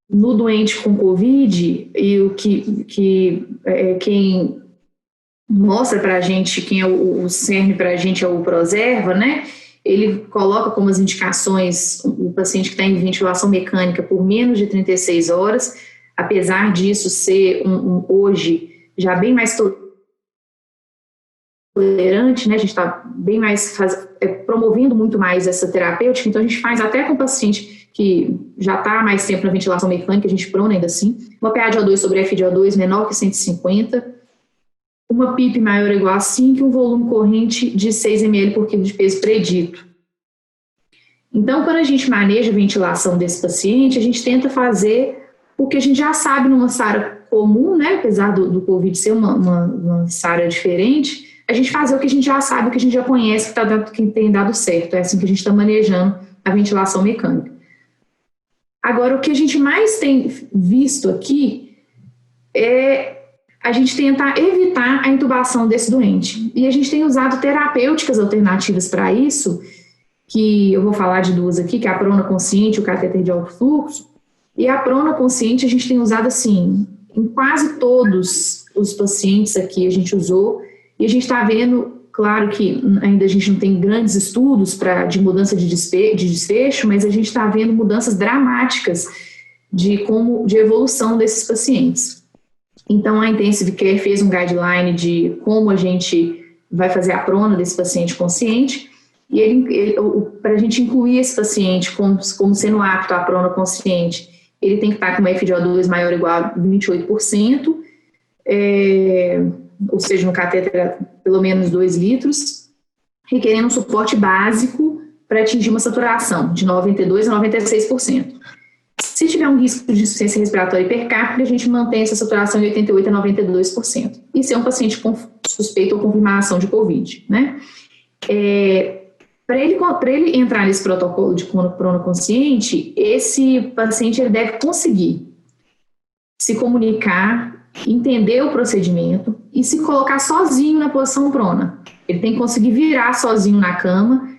no doente com COVID, e o quem mostra para a gente, quem é o cerne para a gente é o Proserva, né? Ele coloca como as indicações o paciente que está em ventilação mecânica por menos de 36 horas, apesar disso ser hoje já bem mais tolerante, né? A gente está bem mais promovendo muito mais essa terapêutica, então a gente faz até com o paciente que já está há mais tempo na ventilação mecânica, a gente prona ainda assim, uma PA de O2 sobre F de O2 menor que 150, uma PIP maior ou igual a 5 e um volume corrente de 6 ml por quilo de peso predito. Então, quando a gente maneja a ventilação desse paciente, a gente tenta fazer o que a gente já sabe numa SARA comum, né? Apesar do COVID ser uma SARA diferente, a gente fazer o que a gente já sabe, o que a gente já conhece, que tem dado certo. É assim que a gente está manejando a ventilação mecânica. Agora, o que a gente mais tem visto aqui é a gente tentar evitar a intubação desse doente. E a gente tem usado terapêuticas alternativas para isso, que eu vou falar de duas aqui, que é a prona consciente e o catéter de alto fluxo. E a prona consciente a gente tem usado assim, em quase todos os pacientes aqui a gente usou, e a gente está vendo, claro que ainda a gente não tem grandes estudos de mudança de desfecho, mas a gente está vendo mudanças dramáticas de evolução desses pacientes. Então, a Intensive Care fez um guideline de como a gente vai fazer a prona desse paciente consciente, e para a gente incluir esse paciente como sendo apto à prona consciente, ele tem que estar com uma FiO2 maior ou igual a 28%, ou seja, no catéter pelo menos 2 litros, requerendo um suporte básico para atingir uma saturação de 92% a 96%. Se tiver um risco de insuficiência respiratória hipercápita, a gente mantém essa saturação de 88% a 92%. Isso é um paciente com suspeita ou confirmação de COVID, né? Para ele entrar nesse protocolo de prona consciente, esse paciente ele deve conseguir se comunicar, entender o procedimento e se colocar sozinho na posição prona. Ele tem que conseguir virar sozinho na cama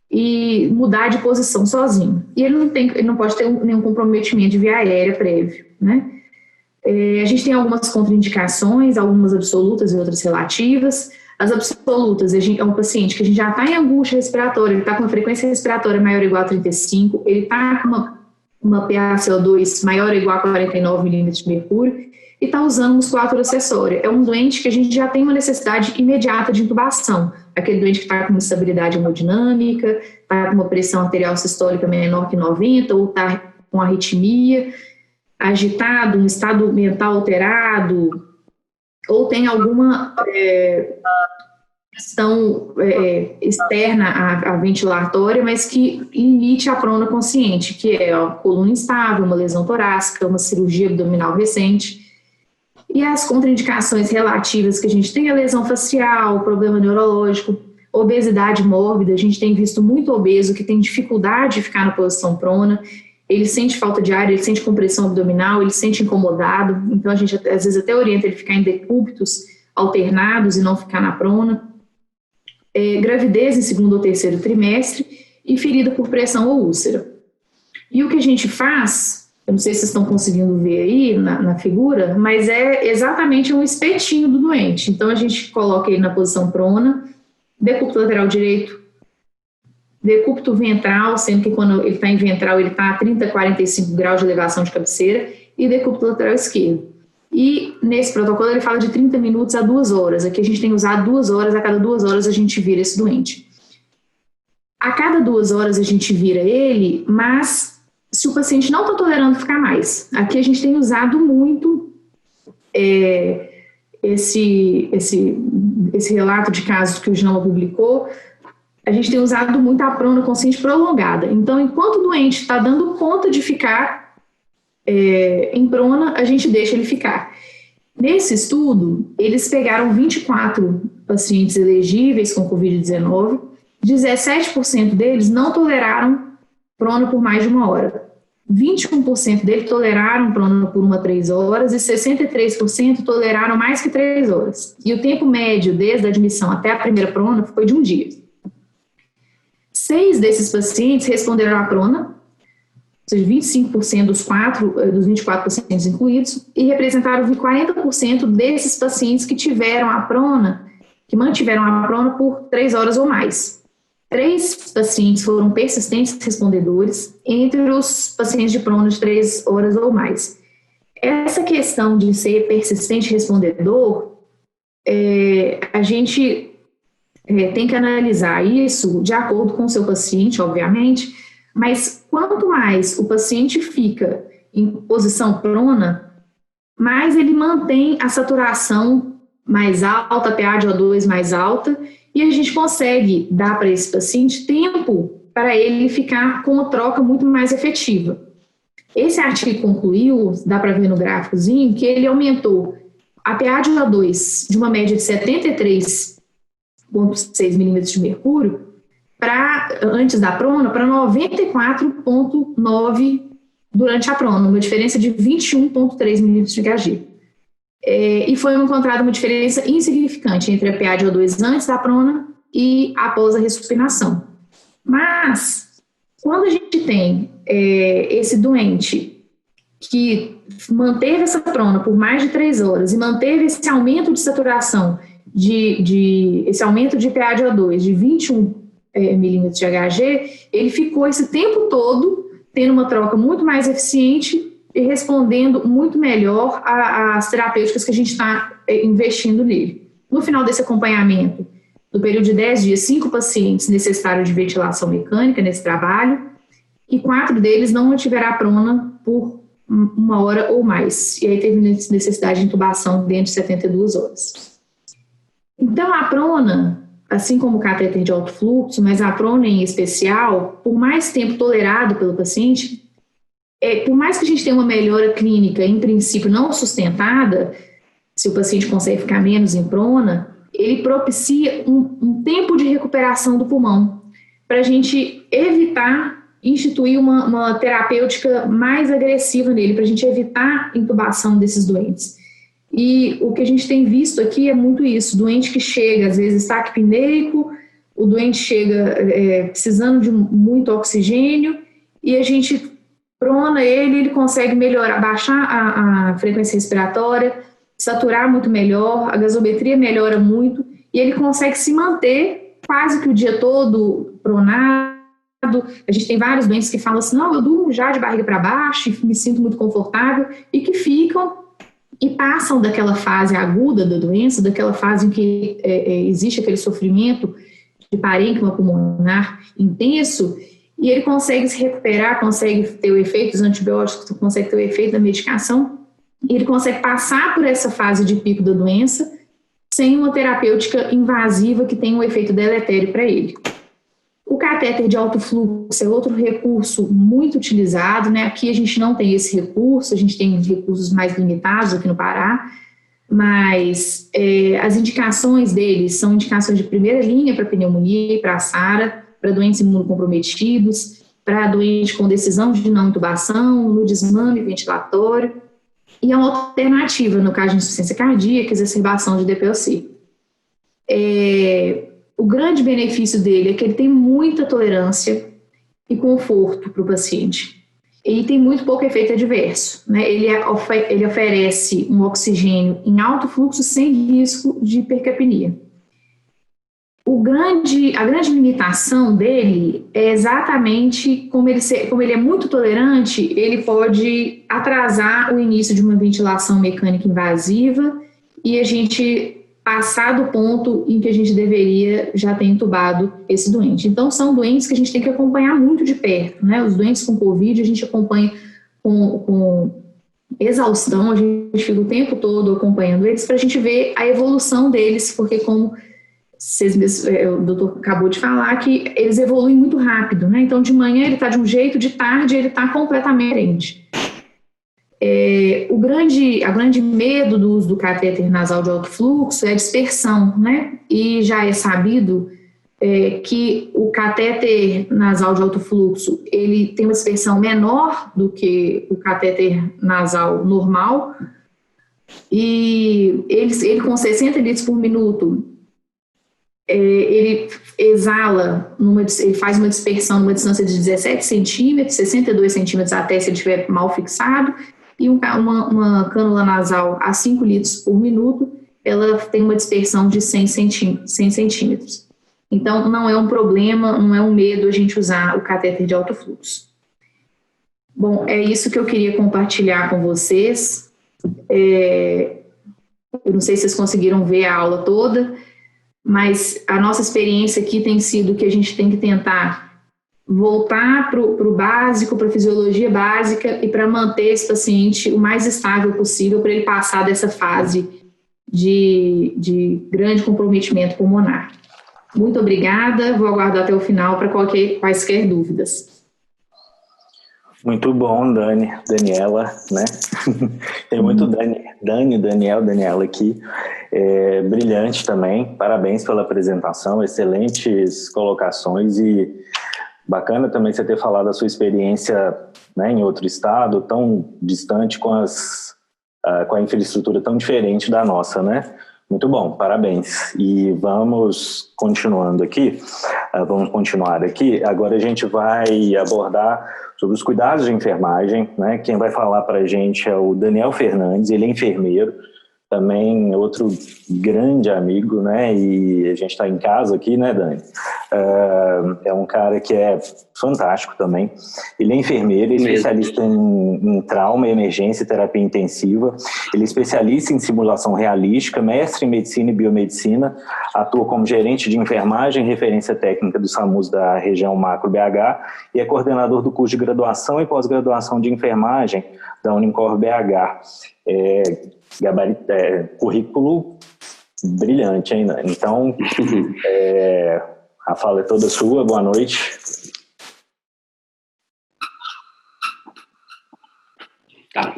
e mudar de posição sozinho. E ele não pode ter nenhum comprometimento de via aérea prévio, né? A gente tem algumas contraindicações, algumas absolutas e outras relativas. As absolutas, é um paciente que a gente já está em angústia respiratória, ele está com uma frequência respiratória maior ou igual a 35, ele está com uma PaCO2 maior ou igual a 49 milímetros de mercúrio e está usando musculatura acessória. É um doente que a gente já tem uma necessidade imediata de intubação. Aquele doente que está com instabilidade hemodinâmica, está com uma pressão arterial sistólica menor que 90, ou está com arritmia, agitado, um estado mental alterado, ou tem alguma questão externa à ventilatória, mas que limite a prona consciente, que é a coluna instável, uma lesão torácica, uma cirurgia abdominal recente. E as contraindicações relativas que a gente tem, a lesão facial, problema neurológico, obesidade mórbida, a gente tem visto muito obeso que tem dificuldade de ficar na posição prona, ele sente falta de ar, ele sente compressão abdominal, ele sente incomodado, então a gente às vezes até orienta ele ficar em decúbitos alternados e não ficar na prona. Gravidez em segundo ou terceiro trimestre e ferida por pressão ou úlcera. E o que a gente faz, eu não sei se vocês estão conseguindo ver aí na figura, mas é exatamente um espetinho do doente. Então a gente coloca ele na posição prona, decúbito lateral direito, decúbito ventral, sendo que quando ele está em ventral ele está a 30 a 45 graus de elevação de cabeceira, e decúbito lateral esquerdo. E nesse protocolo ele fala de 30 minutos a 2 horas. Aqui a gente tem usado 2 horas, a cada 2 horas a gente vira esse doente. A cada 2 horas a gente vira ele, mas se o paciente não está tolerando ficar mais. Aqui a gente tem usado muito esse relato de casos que o JAMA publicou. A gente tem usado muito a prona consciente prolongada. Então, enquanto o doente está dando conta de ficar em prona, a gente deixa ele ficar. Nesse estudo, eles pegaram 24 pacientes elegíveis com Covid-19, 17% deles não toleraram prona por mais de 1 hora. 21% deles toleraram prona por 1 a 3 horas e 63% toleraram mais que 3 horas. E o tempo médio desde a admissão até a primeira prona foi de 1 dia. 6 desses pacientes responderam à prona, ou seja, 25% dos 24 pacientes incluídos, e representaram 40% desses pacientes que tiveram a prona, que mantiveram a prona por 3 horas ou mais. 3 pacientes foram persistentes respondedores, entre os pacientes de prona de 3 horas ou mais. Essa questão de ser persistente respondedor, a gente tem que analisar isso de acordo com o seu paciente, obviamente, mas quanto mais o paciente fica em posição prona, mais ele mantém a saturação mais alta, PA de O2 mais alta, e a gente consegue dar para esse paciente tempo para ele ficar com uma troca muito mais efetiva. Esse artigo concluiu, dá para ver no gráficozinho, que ele aumentou a PA de O2 de uma média de 73,6 milímetros de mercúrio antes da prona para 94,9 durante a prona, uma diferença de 21,3 milímetros de Hg. E foi encontrada uma diferença insignificante entre a PA de O2 antes da prona e após a ressupinação. Mas, quando a gente tem esse doente que manteve essa prona por mais de 3 horas e manteve esse aumento de saturação, esse aumento de PA de O2 de 21 milímetros de Hg, ele ficou esse tempo todo tendo uma troca muito mais eficiente e respondendo muito melhor às terapêuticas que a gente está investindo nele. No final desse acompanhamento, no período de 10 dias, 5 pacientes necessitaram de ventilação mecânica nesse trabalho e 4 deles não mantiveram a prona por 1 hora ou mais. E aí teve necessidade de intubação dentro de 72 horas. Então, a prona, assim como o catéter de alto fluxo, mas a prona em especial, por mais tempo tolerado pelo paciente, por mais que a gente tenha uma melhora clínica, em princípio não sustentada, se o paciente consegue ficar menos em prona, ele propicia um tempo de recuperação do pulmão, para a gente evitar instituir uma terapêutica mais agressiva nele, para a gente evitar a intubação desses doentes. E o que a gente tem visto aqui é muito isso, doente que chega, às vezes, taquipneico, o doente chega precisando de muito oxigênio, e a gente prona ele consegue melhorar, baixar a frequência respiratória, saturar muito melhor, a gasometria melhora muito, e ele consegue se manter quase que o dia todo pronado. A gente tem vários doentes que falam assim, não, eu durmo já de barriga para baixo e me sinto muito confortável, e que ficam e passam daquela fase aguda da doença, daquela fase em que existe aquele sofrimento de parênquima pulmonar intenso, e ele consegue se recuperar, consegue ter o efeito dos antibióticos, consegue ter o efeito da medicação, e ele consegue passar por essa fase de pico da doença sem uma terapêutica invasiva que tenha um efeito deletério para ele. O catéter de alto fluxo é outro recurso muito utilizado, né? Aqui a gente não tem esse recurso, a gente tem recursos mais limitados aqui no Pará, mas as indicações deles são indicações de primeira linha para pneumonia e para SARA, para doentes imunocomprometidos, para doentes com decisão de não intubação, no desmame ventilatório, e é uma alternativa no caso de insuficiência cardíaca, exacerbação de DPOC. O grande benefício dele é que ele tem muita tolerância e conforto para o paciente. Ele tem muito pouco efeito adverso, né? Ele oferece um oxigênio em alto fluxo sem risco de hipercapnia. A grande limitação dele é exatamente como ele é muito tolerante, ele pode atrasar o início de uma ventilação mecânica invasiva e a gente passar do ponto em que a gente deveria já ter intubado esse doente. Então, são doentes que a gente tem que acompanhar muito de perto, né? Os doentes com Covid a gente acompanha com exaustão, a gente fica o tempo todo acompanhando eles para a gente ver a evolução deles, porque como o doutor acabou de falar, que eles evoluem muito rápido, né? Então, de manhã ele está de um jeito, de tarde ele está completamente diferente. O grande medo do uso do catéter nasal de alto fluxo é a dispersão, né? E já é sabido que o catéter nasal de alto fluxo, ele tem uma dispersão menor do que o catéter nasal normal, e ele com 60 litros por minuto, ele exala, ele faz uma dispersão numa distância de 17 centímetros, 62 centímetros até se ele estiver mal fixado, e uma cânula nasal a 5 litros por minuto, ela tem uma dispersão de 100 centímetros. Então, não é um problema, não é um medo a gente usar o catéter de alto fluxo. Bom, é isso que eu queria compartilhar com vocês. Eu não sei se vocês conseguiram ver a aula toda, mas a nossa experiência aqui tem sido que a gente tem que tentar voltar para o básico, para a fisiologia básica e para manter esse paciente o mais estável possível para ele passar dessa fase de grande comprometimento pulmonar. Muito obrigada, vou aguardar até o final para quaisquer dúvidas. Muito bom, Daniela, né? Tem muito Daniela aqui. Brilhante também, parabéns pela apresentação, excelentes colocações e bacana também você ter falado da sua experiência, né, em outro estado, tão distante, com a infraestrutura tão diferente da nossa, né? Muito bom, parabéns. E vamos continuar aqui. Agora a gente vai abordar sobre os cuidados de enfermagem, né? Quem vai falar para a gente é o Daniel Fernandes, ele é enfermeiro, também outro grande amigo, né? E a gente está em casa aqui, né, Dani? É um cara que é fantástico também. Ele é enfermeiro, ele é especialista em trauma, emergência e terapia intensiva. Ele é especialista em simulação realística, mestre em medicina e biomedicina, atua como gerente de enfermagem e referência técnica do SAMUS da região Macro BH e é coordenador do curso de graduação e pós-graduação de enfermagem da Unicor BH. Currículo brilhante, hein? Então, a fala é toda sua. Boa noite. Tá.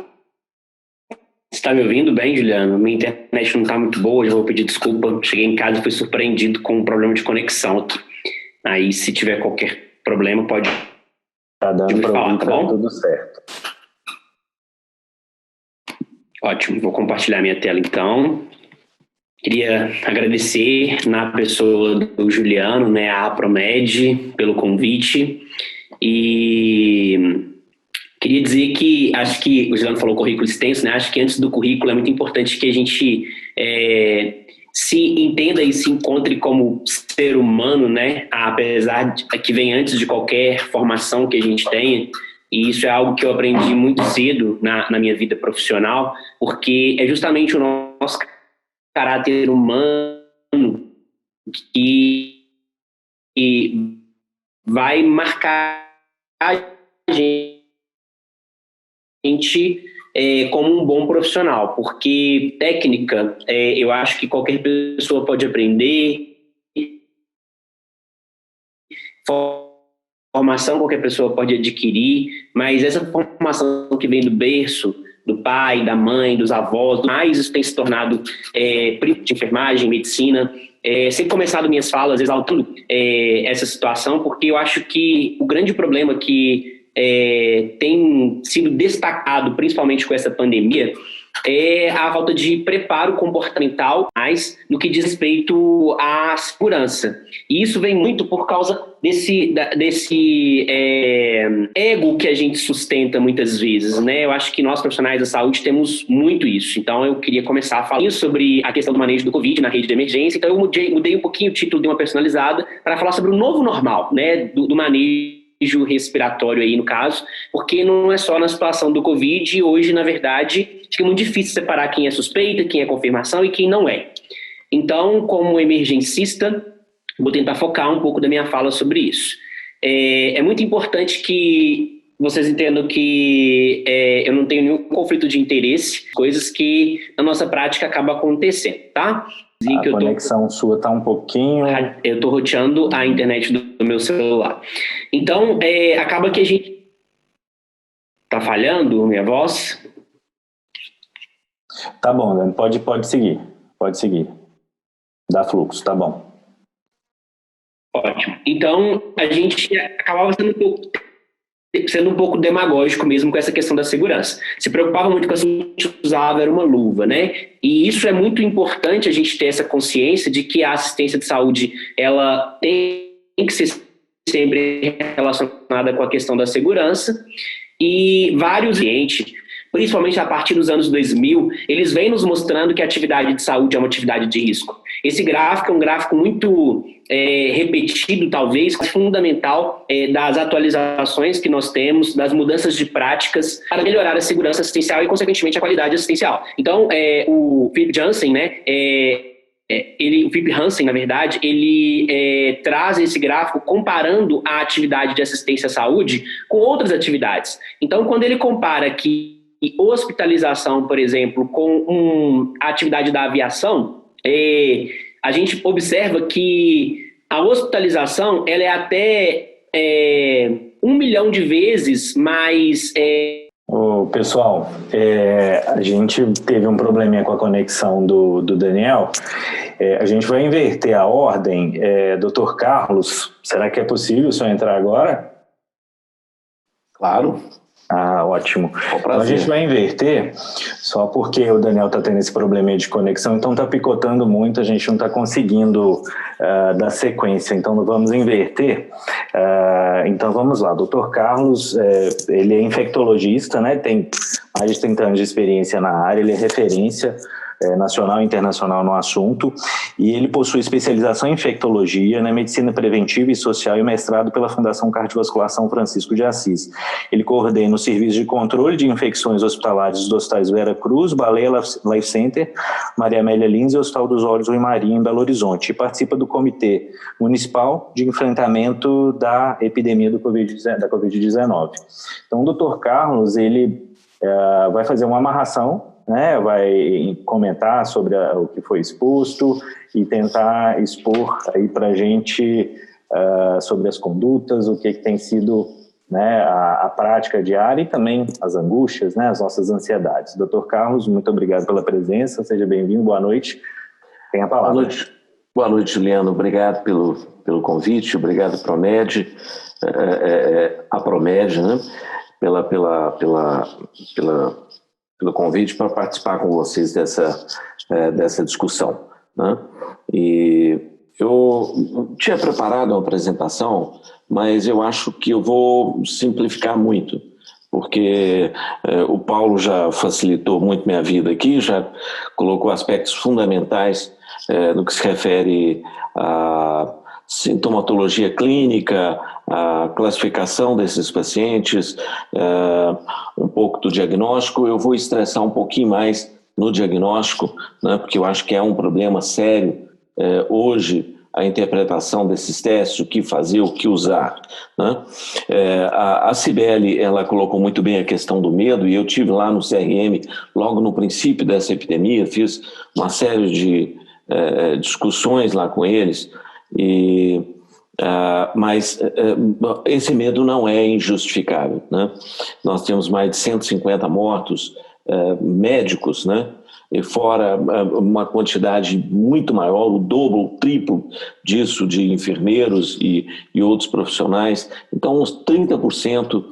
Você está me ouvindo bem, Juliano? Minha internet não está muito boa, já vou pedir desculpa. Cheguei em casa e fui surpreendido com um problema de conexão aqui. Aí, se tiver qualquer problema, pode me falar, tá bom? Tudo certo. Ótimo, vou compartilhar minha tela então. Queria agradecer na pessoa do Juliano, né, a Apromed, pelo convite. E queria dizer que, acho que o Juliano falou currículo extenso, né? Acho que antes do currículo é muito importante que a gente se entenda e se encontre como ser humano, né? Apesar de que vem antes de qualquer formação que a gente tenha. E isso é algo que eu aprendi muito cedo na minha vida profissional, porque é justamente o nosso caráter humano que vai marcar a gente como um bom profissional, porque técnica, eu acho que qualquer pessoa pode aprender, formação qualquer pessoa pode adquirir, mas essa formação que vem do berço, do pai, da mãe, dos avós, mais isso tem se tornado de enfermagem, medicina. Sempre começado minhas falas exaltando essa situação, porque eu acho que o grande problema que tem sido destacado, principalmente com essa pandemia, é a falta de preparo comportamental, mais no que diz respeito à segurança. E isso vem muito por causa desse ego que a gente sustenta muitas vezes, né? Eu acho que nós, profissionais da saúde, temos muito isso. Então, eu queria começar a falar sobre a questão do manejo do Covid na rede de emergência. Então, eu mudei um pouquinho o título de uma personalizada para falar sobre o novo normal, né? Do manejo respiratório aí, no caso, porque não é só na situação do Covid, e hoje, na verdade, fica muito difícil separar quem é suspeita, quem é confirmação e quem não é. Então, como emergencista, vou tentar focar um pouco da minha fala sobre isso. É muito importante que vocês entendam que eu não tenho nenhum conflito de interesse, coisas que na nossa prática acabam acontecendo, tá? A conexão sua está um pouquinho... Eu estou roteando a internet do meu celular. Então, acaba que a gente... Está falhando minha voz? Tá bom, Dani, pode seguir. Pode seguir. Dá fluxo, tá bom. Ótimo. Então, a gente acabava sendo um pouco demagógico mesmo com essa questão da segurança. Se preocupava muito com a gente usava era uma luva, né? E isso é muito importante, a gente ter essa consciência de que a assistência de saúde, ela tem que ser sempre relacionada com a questão da segurança, e vários clientes, principalmente a partir dos anos 2000, eles vêm nos mostrando que a atividade de saúde é uma atividade de risco. Esse gráfico é um gráfico muito repetido, talvez, fundamental das atualizações que nós temos, das mudanças de práticas para melhorar a segurança assistencial e, consequentemente, a qualidade assistencial. Então, o Philip Jansen, né, o Philip Hansen, na verdade, ele traz esse gráfico comparando a atividade de assistência à saúde com outras atividades. Então, quando ele compara que e hospitalização, por exemplo, com a atividade da aviação, a gente observa que a hospitalização ela é até 1 milhão de vezes mais... Pessoal, a gente teve um probleminha com a conexão do Daniel. A gente vai inverter a ordem. Dr. Carlos, será que é possível o senhor entrar agora? Claro. Ah, ótimo. Então a gente vai inverter, só porque o Daniel está tendo esse probleminha de conexão, então está picotando muito, a gente não está conseguindo dar sequência, então vamos inverter. Então vamos lá, Dr. Carlos, ele é infectologista, né, tem mais de 30 anos de experiência na área, ele é referência nacional e internacional no assunto, e ele possui especialização em infectologia, na medicina preventiva e social e mestrado pela Fundação Cardiovascular São Francisco de Assis. Ele coordena o serviço de controle de infecções hospitalares dos hospitais Vera Cruz, Baleia Life Center, Maria Amélia Lins e Hospital dos Olhos Rui Marinho, em Belo Horizonte, e participa do Comitê Municipal de Enfrentamento da Epidemia da Covid-19. Então, o Dr. Carlos, ele vai fazer uma amarração, né, vai comentar sobre o que foi exposto e tentar expor aí para a gente sobre as condutas, o que tem sido, né, a prática diária e também as angústias, né, as nossas ansiedades. Dr. Carlos, muito obrigado pela presença, seja bem-vindo, boa noite, tem a palavra. Boa noite, Juliano, obrigado pelo convite, obrigado Promed, a Promed, né, pelo convite para participar com vocês dessa discussão, né? E eu tinha preparado uma apresentação, mas eu acho que eu vou simplificar muito, porque o Paulo já facilitou muito minha vida aqui, já colocou aspectos fundamentais no que se refere à sintomatologia clínica, a classificação desses pacientes, um pouco do diagnóstico. Eu vou estressar um pouquinho mais no diagnóstico, né, porque eu acho que é um problema sério hoje a interpretação desses testes, o que fazer, o que usar, né? A Cibele, ela colocou muito bem a questão do medo, e eu tive lá no CRM, logo no princípio dessa epidemia, fiz uma série de discussões lá com eles, mas esse medo não é injustificável, né? Nós temos mais de 150 mortos médicos, né? E fora uma quantidade muito maior, o dobro, o triplo disso de enfermeiros e outros profissionais. Então, uns 30%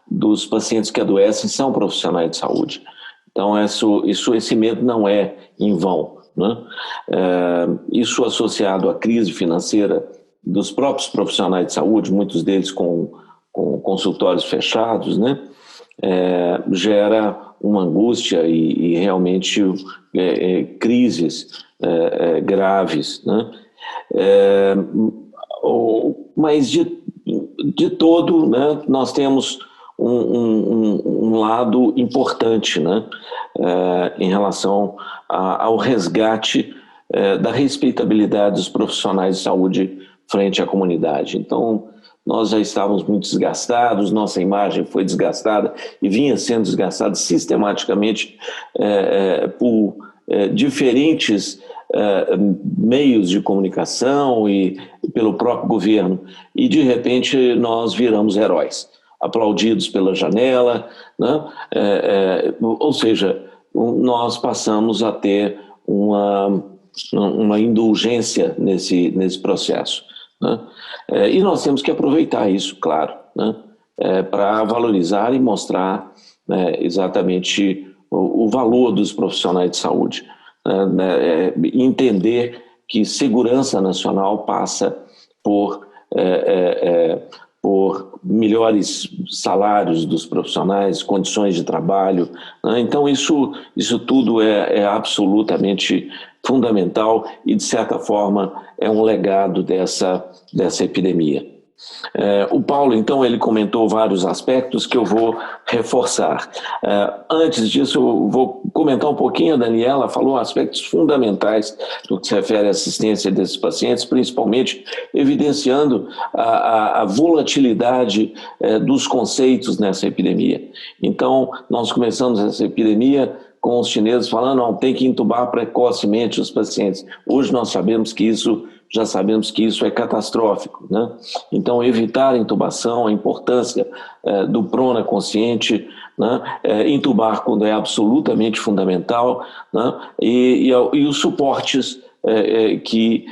dos pacientes que adoecem são profissionais de saúde. Então, esse medo não é em vão, né? Isso associado à crise financeira dos próprios profissionais de saúde, muitos deles com consultórios fechados, né? Gera uma angústia e realmente crises graves, né? Mas de todo, né, nós temos um lado importante, né, em relação ao resgate da respeitabilidade dos profissionais de saúde frente à comunidade. Então, nós já estávamos muito desgastados, nossa imagem foi desgastada e vinha sendo desgastada sistematicamente por diferentes meios de comunicação e pelo próprio governo. E, de repente, nós viramos heróis, aplaudidos pela janela, né? Ou seja, nós passamos a ter uma indulgência nesse processo, né? E nós temos que aproveitar isso, claro, né? Para valorizar e mostrar, né, exatamente o valor dos profissionais de saúde, né? Entender que segurança nacional passa por melhores salários dos profissionais, condições de trabalho, né? Então isso tudo é absolutamente fundamental e, de certa forma, é um legado dessa epidemia. O Paulo, então, ele comentou vários aspectos que eu vou reforçar. Antes disso, eu vou comentar um pouquinho, a Daniela falou aspectos fundamentais do que se refere à assistência desses pacientes, principalmente evidenciando a volatilidade dos conceitos nessa epidemia. Então, nós começamos essa epidemia com os chineses falando, não, tem que intubar precocemente os pacientes. Hoje nós já sabemos que isso é catastrófico, né? Então, evitar a intubação, a importância do prona consciente, né? Intubar quando é absolutamente fundamental, né? E os suportes que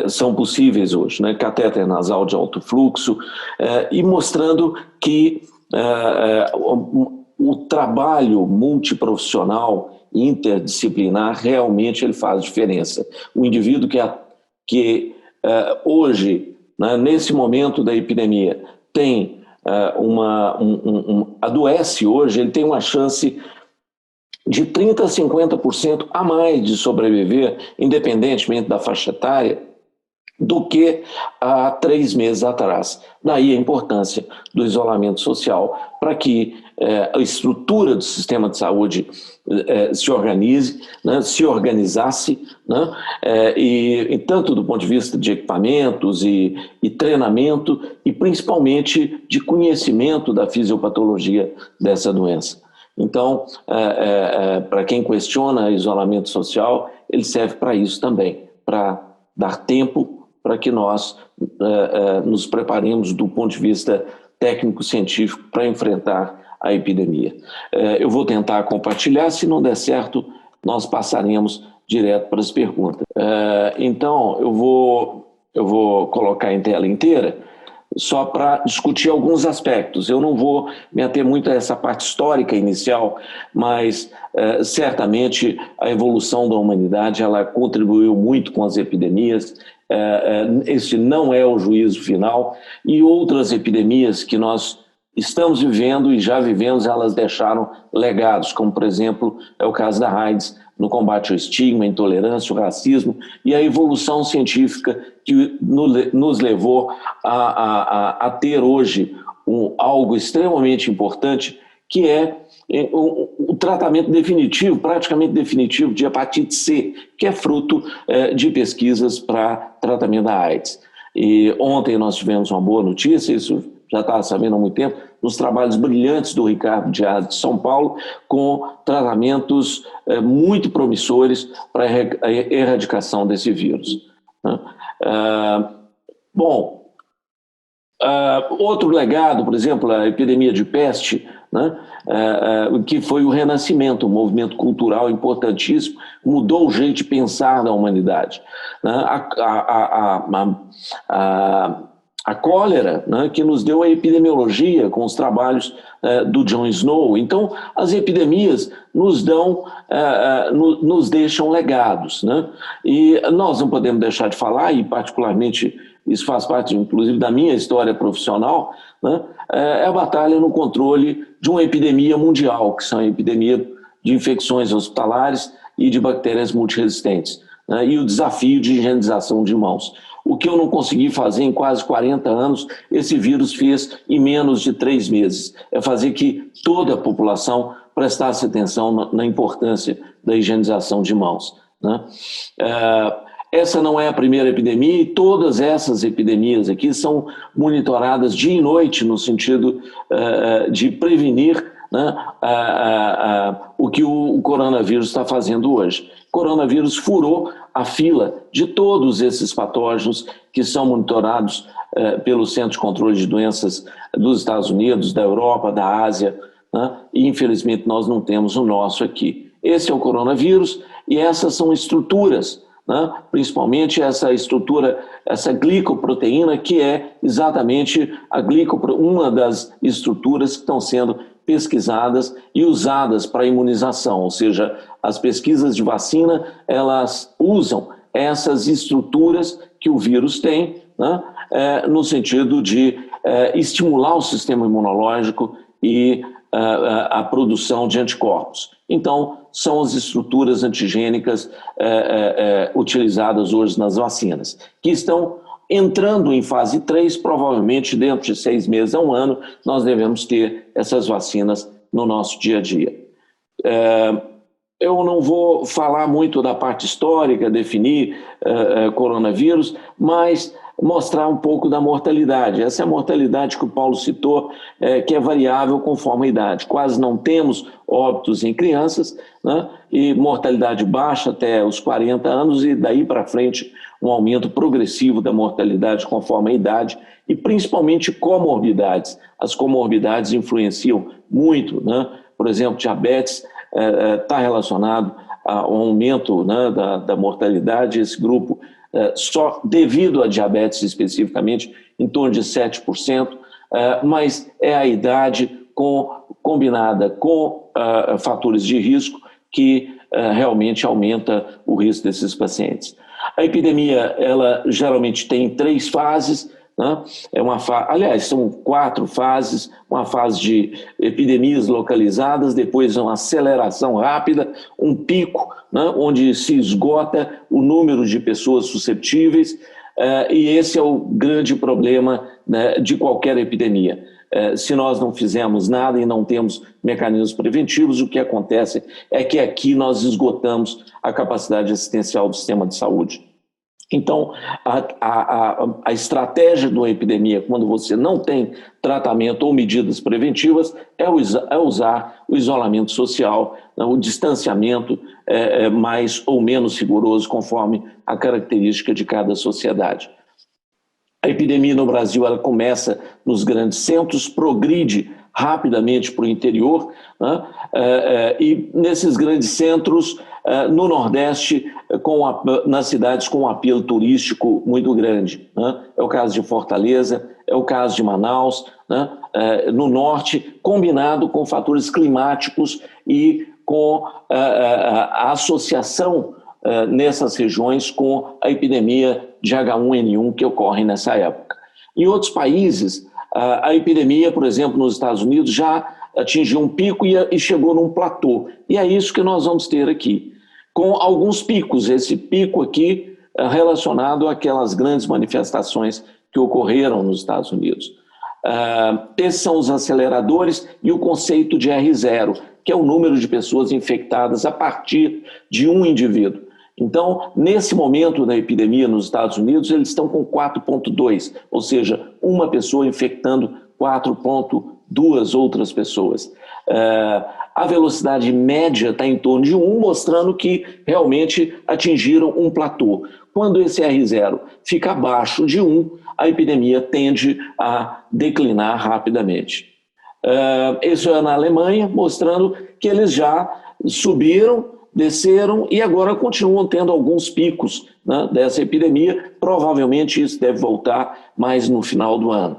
são possíveis hoje, né? Catéter nasal de alto fluxo, e mostrando que o trabalho multiprofissional interdisciplinar realmente ele faz diferença. O indivíduo que hoje, né, nesse momento da epidemia, tem adoece hoje, ele tem uma chance de 30% a 50% a mais de sobreviver, independentemente da faixa etária, do que há 3 meses atrás. Daí a importância do isolamento social para que a estrutura do sistema de saúde se organize, né, se organizasse, né, e tanto do ponto de vista de equipamentos e treinamento e principalmente de conhecimento da fisiopatologia dessa doença. Então, para quem questiona isolamento social, ele serve para isso também, para dar tempo para que nós nos preparemos do ponto de vista técnico-científico para enfrentar a epidemia. Eu vou tentar compartilhar, se não der certo, nós passaremos direto para as perguntas. Então, eu vou colocar em tela inteira, só para discutir alguns aspectos. Eu não vou me ater muito a essa parte histórica inicial, mas certamente a evolução da humanidade ela contribuiu muito com as epidemias. Este não é o juízo final, e outras epidemias que nós estamos vivendo e já vivemos, elas deixaram legados, como por exemplo é o caso da AIDS, no combate ao estigma, a intolerância, o racismo e a evolução científica que nos levou a ter hoje algo extremamente importante, que é o tratamento definitivo, praticamente definitivo, de hepatite C, que é fruto de pesquisas para tratamento da AIDS. E ontem nós tivemos uma boa notícia, isso já estava sabendo há muito tempo, nos trabalhos brilhantes do Ricardo Dias de São Paulo, com tratamentos muito promissores para a erradicação desse vírus. Outro legado, por exemplo, a epidemia de peste, né, que foi o renascimento, um movimento cultural importantíssimo, mudou o jeito de pensar da humanidade. Né? A cólera, né, que nos deu a epidemiologia com os trabalhos do John Snow. Então, as epidemias nos deixam legados, né? E nós não podemos deixar de falar, e particularmente isso faz parte, inclusive, da minha história profissional, né? É a batalha no controle de uma epidemia mundial, que são a epidemia de infecções hospitalares e de bactérias multiresistentes, né? E o desafio de higienização de mãos. O que eu não consegui fazer em quase 40 anos, esse vírus fez em menos de 3 meses. É fazer que toda a população prestasse atenção na importância da higienização de mãos, né? Essa não é a primeira epidemia, e todas essas epidemias aqui são monitoradas dia e noite no sentido de prevenir, né, o que o coronavírus está fazendo hoje. O coronavírus furou a fila de todos esses patógenos que são monitorados pelo Centro de Controle de Doenças dos Estados Unidos, da Europa, da Ásia, né, e infelizmente nós não temos o nosso aqui. Esse é o coronavírus e essas são estruturas, né, principalmente essa estrutura, essa glicoproteína, que é exatamente uma das estruturas que estão sendo pesquisadas e usadas para imunização, ou seja, as pesquisas de vacina, elas usam essas estruturas que o vírus tem, né, no sentido de estimular o sistema imunológico e a produção de anticorpos. Então, são as estruturas antigênicas utilizadas hoje nas vacinas, que estão entrando em fase 3, provavelmente dentro de 6 meses a 1 ano, nós devemos ter essas vacinas no nosso dia a dia. Eu não vou falar muito da parte histórica, definir coronavírus, mas mostrar um pouco da mortalidade. Essa é a mortalidade que o Paulo citou, que é variável conforme a idade. Quase não temos óbitos em crianças, né? E mortalidade baixa até os 40 anos e daí para frente um aumento progressivo da mortalidade conforme a idade e principalmente comorbidades. As comorbidades influenciam muito, né? Por exemplo, diabetes está relacionado ao aumento, né, da mortalidade. Esse grupo, só devido à diabetes especificamente, em torno de 7%, mas é a idade combinada com fatores de risco que realmente aumenta o risco desses pacientes. A epidemia, ela geralmente tem 3 fases, né? Aliás, são 4 fases: uma fase de epidemias localizadas, depois uma aceleração rápida, um pico, né, onde se esgota o número de pessoas susceptíveis, e esse é o grande problema, né, de qualquer epidemia. Se nós não fizermos nada e não temos mecanismos preventivos, o que acontece é que aqui nós esgotamos a capacidade assistencial do sistema de saúde. Então, a estratégia de uma epidemia, quando você não tem tratamento ou medidas preventivas, é usar o isolamento social, o distanciamento mais ou menos rigoroso, conforme a característica de cada sociedade. A epidemia no Brasil, ela começa nos grandes centros, progride rapidamente para o interior, né? E nesses grandes centros, no Nordeste, nas cidades com um apelo turístico muito grande, né? É o caso de Fortaleza, é o caso de Manaus, né? No Norte, combinado com fatores climáticos e com a associação nessas regiões com a epidemia de H1N1 que ocorre nessa época. Em outros países, a epidemia, por exemplo, nos Estados Unidos, já atingiu um pico e chegou num platô. E é isso que nós vamos ter aqui, com alguns picos. Esse pico aqui é relacionado àquelas grandes manifestações que ocorreram nos Estados Unidos. Esses são os aceleradores e o conceito de R0, que é o número de pessoas infectadas a partir de um indivíduo. Então, nesse momento da epidemia nos Estados Unidos, eles estão com 4,2, ou seja, uma pessoa infectando 4,2 outras pessoas. A velocidade média está em torno de 1, mostrando que realmente atingiram um platô. Quando esse R0 fica abaixo de 1, a epidemia tende a declinar rapidamente. Isso é na Alemanha, mostrando que eles já subiram, desceram e agora continuam tendo alguns picos, né, dessa epidemia. Provavelmente isso deve voltar mais no final do ano.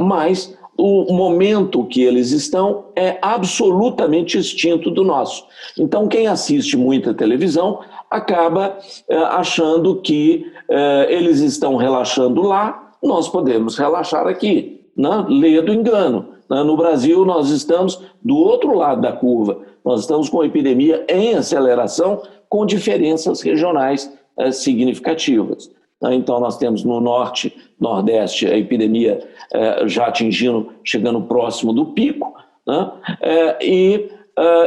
Mas o momento que eles estão é absolutamente distinto do nosso. Então, quem assiste muita televisão acaba achando que eles estão relaxando lá, nós podemos relaxar aqui, né? Lê do engano. No Brasil, nós estamos do outro lado da curva. Nós estamos com a epidemia em aceleração, com diferenças regionais significativas. Então, nós temos no Norte, Nordeste, a epidemia já chegando próximo do pico, né? E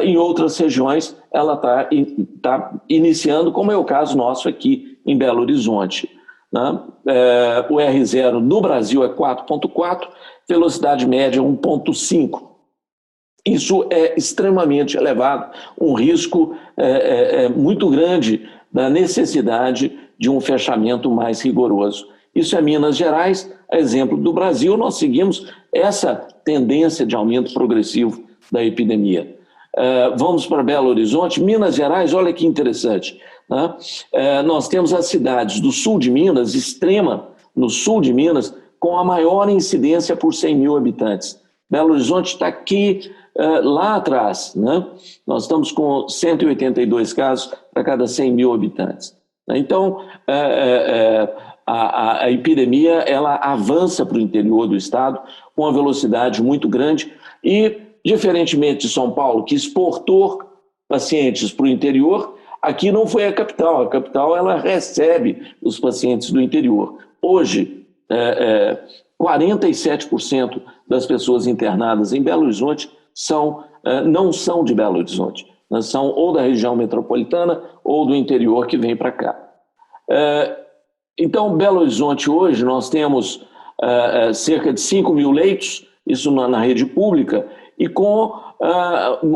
em outras regiões ela está iniciando, como é o caso nosso aqui em Belo Horizonte, né? O R0 no Brasil é 4,4, velocidade média 1,5. Isso é extremamente elevado, um risco muito grande da necessidade de um fechamento mais rigoroso. Isso é Minas Gerais, a exemplo do Brasil, nós seguimos essa tendência de aumento progressivo da epidemia. Vamos para Belo Horizonte, Minas Gerais, olha que interessante, né? Nós temos as cidades do sul de Minas, Extrema, no sul de Minas, com a maior incidência por 100 mil habitantes. Belo Horizonte está aqui, lá atrás, né? Nós estamos com 182 casos para cada 100 mil habitantes. Então, a epidemia ela avança para o interior do estado com uma velocidade muito grande e, diferentemente de São Paulo, que exportou pacientes para o interior, aqui não foi a capital ela recebe os pacientes do interior. Hoje, 47% das pessoas internadas em Belo Horizonte não são de Belo Horizonte, né? São ou da região metropolitana ou do interior que vem para cá. Então, Belo Horizonte hoje nós temos cerca de 5 mil leitos, isso na rede pública, e com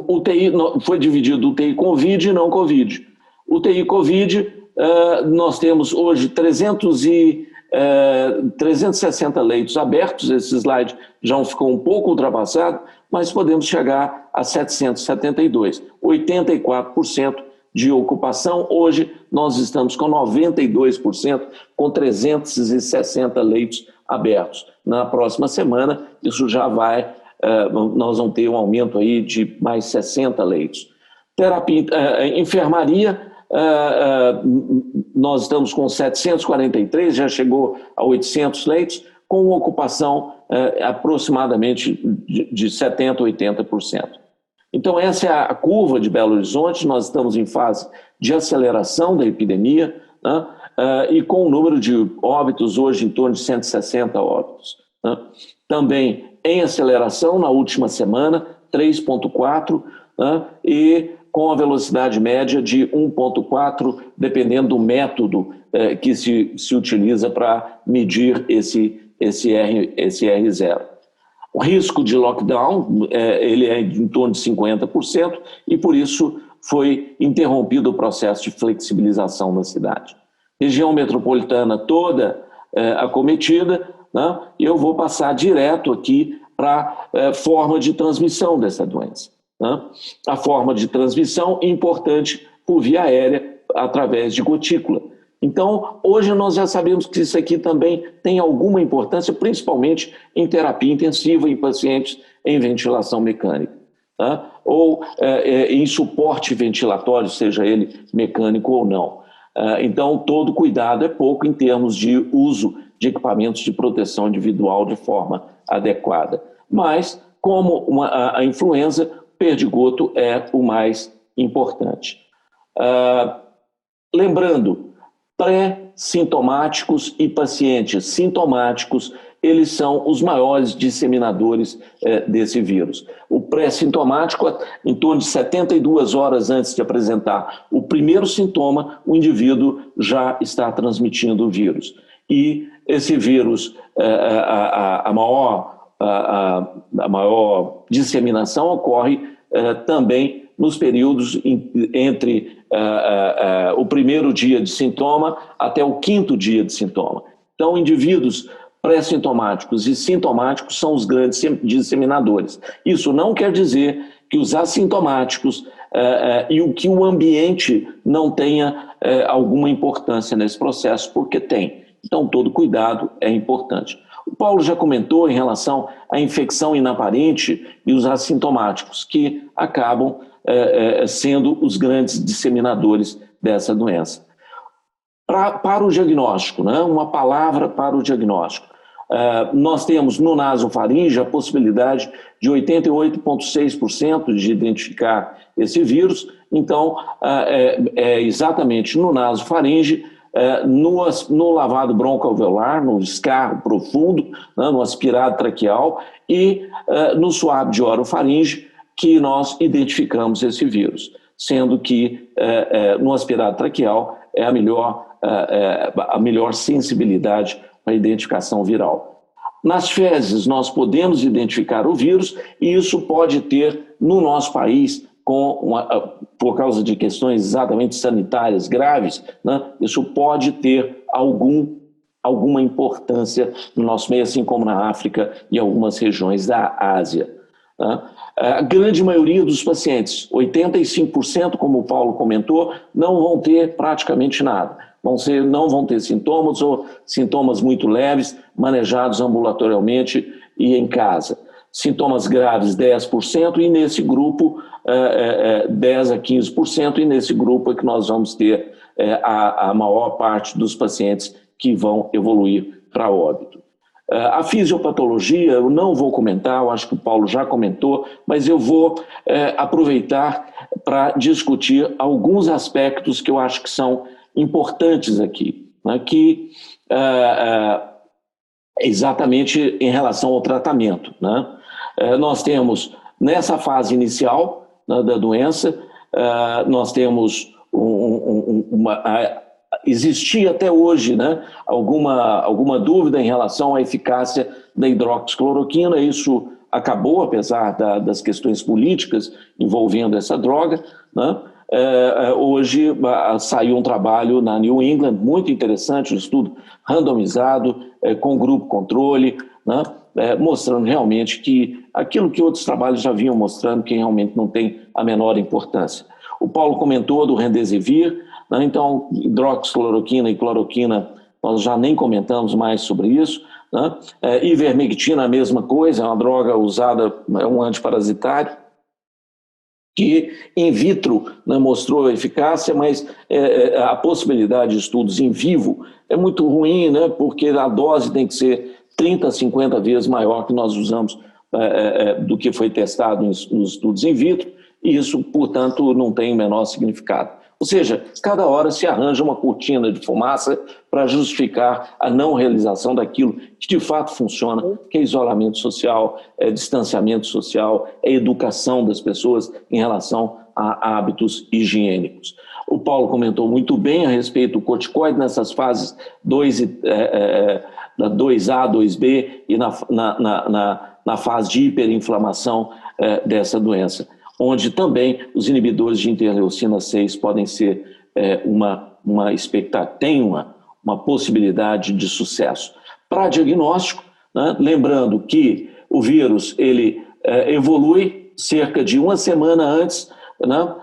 UTI, foi dividido UTI Covid e não Covid. UTI Covid, nós temos hoje 360 leitos abertos, esse slide já ficou um pouco ultrapassado, mas podemos chegar a 772, 84% de ocupação. Hoje nós estamos com 92%, com 360 leitos abertos. Na próxima semana, isso já nós vamos ter um aumento aí de mais 60 leitos. Terapia, enfermaria, nós estamos com 743, já chegou a 800 leitos, com ocupação aproximadamente de 70% a 80%. Então, essa é a curva de Belo Horizonte. Nós estamos em fase de aceleração da epidemia, né? E com o número de óbitos hoje em torno de 160 óbitos, né? Também em aceleração na última semana, 3,4, né? E com a velocidade média de 1,4, dependendo do método que se utiliza para medir esse R0. O risco de lockdown ele é em torno de 50% e, por isso, foi interrompido o processo de flexibilização na cidade. Região metropolitana toda acometida, né? E eu vou passar direto aqui para a forma de transmissão dessa doença, né? A forma de transmissão importante por via aérea através de gotícula. Então, hoje nós já sabemos que isso aqui também tem alguma importância, principalmente em terapia intensiva em pacientes em ventilação mecânica, tá? Ou em suporte ventilatório, seja ele mecânico ou não. Então, todo cuidado é pouco em termos de uso de equipamentos de proteção individual de forma adequada. Mas, como a influenza, perdigoto é o mais importante. Lembrando, pré-sintomáticos e pacientes sintomáticos, eles são os maiores disseminadores desse vírus. O pré-sintomático, em torno de 72 horas antes de apresentar o primeiro sintoma, o indivíduo já está transmitindo o vírus. E esse vírus, a maior disseminação ocorre também nos períodos entre o primeiro dia de sintoma até o 5º dia de sintoma. Então, indivíduos pré-sintomáticos e sintomáticos são os grandes disseminadores. Isso não quer dizer que os assintomáticos e que o ambiente não tenha alguma importância nesse processo, porque tem. Então, todo cuidado é importante. O Paulo já comentou em relação à infecção inaparente e os assintomáticos, que acabam sendo os grandes disseminadores dessa doença. Para o diagnóstico, né? Uma palavra para o diagnóstico. Nós temos no nasofaringe a possibilidade de 88,6% de identificar esse vírus. Então, exatamente no nasofaringe, no lavado broncoalveolar, no escarro profundo, né? No aspirado traqueal e no suave de orofaringe que nós identificamos esse vírus, sendo que no aspirado traqueal é a melhor sensibilidade para a identificação viral. Nas fezes, nós podemos identificar o vírus e isso pode ter, no nosso país, por causa de questões exatamente sanitárias graves, né, isso pode ter alguma importância no nosso meio, assim como na África e algumas regiões da Ásia. Né. A grande maioria dos pacientes, 85%, como o Paulo comentou, não vão ter praticamente nada. Não vão ter sintomas ou sintomas muito leves, manejados ambulatorialmente e em casa. Sintomas graves, 10%, e nesse grupo, 10% a 15%, e nesse grupo é que nós vamos ter a maior parte dos pacientes que vão evoluir para óbito. A fisiopatologia eu não vou comentar, eu acho que o Paulo já comentou, mas eu vou aproveitar para discutir alguns aspectos que eu acho que são importantes aqui, né, que exatamente em relação ao tratamento, né? Nós temos, nessa fase inicial, né, da doença, nós temos existia até hoje, né, alguma dúvida em relação à eficácia da hidroxicloroquina. Isso acabou, apesar das questões políticas envolvendo essa droga, né? Hoje saiu um trabalho na New England muito interessante, um estudo randomizado, com grupo controle, né? Mostrando realmente que aquilo que outros trabalhos já vinham mostrando, que realmente não tem a menor importância. O Paulo comentou do Remdesivir, né? Então hidroxicloroquina e cloroquina nós já nem comentamos mais sobre isso, né? Ivermectina, a mesma coisa, é uma droga usada, é um antiparasitário, que in vitro, né, mostrou eficácia, mas a possibilidade de estudos em vivo é muito ruim, né, porque a dose tem que ser 30, 50 vezes maior que nós usamos do que foi testado nos estudos in vitro, e isso, portanto, não tem o menor significado. Ou seja, cada hora se arranja uma cortina de fumaça para justificar a não realização daquilo que de fato funciona, que é isolamento social, é distanciamento social, é educação das pessoas em relação a hábitos higiênicos. O Paulo comentou muito bem a respeito do corticoide nessas fases 2A, 2B e na fase de hiperinflamação dessa doença, onde também os inibidores de interleucina 6 podem ser uma expectativa, tem uma possibilidade de sucesso. Para diagnóstico, né, lembrando que o vírus ele evolui cerca de uma semana antes, né,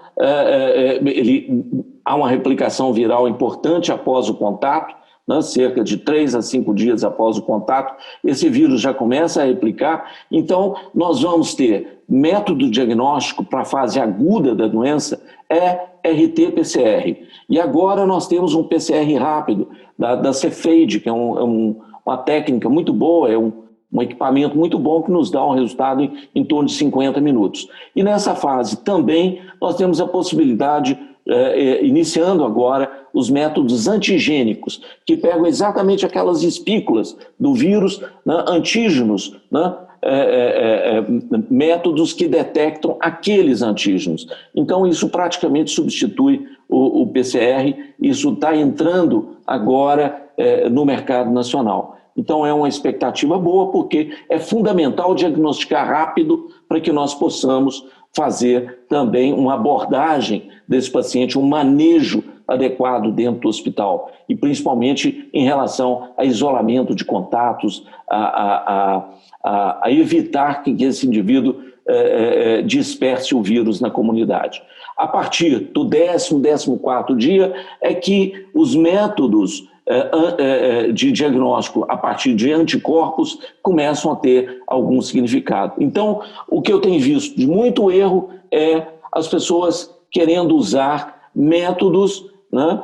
há uma replicação viral importante após o contato, né, cerca de 3 a 5 dias após o contato, esse vírus já começa a replicar. Então, nós vamos ter método diagnóstico para a fase aguda da doença é RT-PCR. E agora nós temos um PCR rápido da Cepheid, que é uma técnica muito boa, é um equipamento muito bom que nos dá um resultado em torno de 50 minutos. E nessa fase também nós temos a possibilidade, iniciando agora, os métodos antigênicos, que pegam exatamente aquelas espículas do vírus, né, antígenos, né, métodos que detectam aqueles antígenos. Então, isso praticamente substitui o PCR, isso está entrando agora no mercado nacional. Então, é uma expectativa boa, porque é fundamental diagnosticar rápido para que nós possamos fazer também uma abordagem desse paciente, um manejo adequado dentro do hospital, e principalmente em relação a isolamento de contatos, a evitar que esse indivíduo disperse o vírus na comunidade. A partir do 10º, 14º dia é que os métodos de diagnóstico a partir de anticorpos começam a ter algum significado. Então, o que eu tenho visto de muito erro é as pessoas querendo usar métodos, né,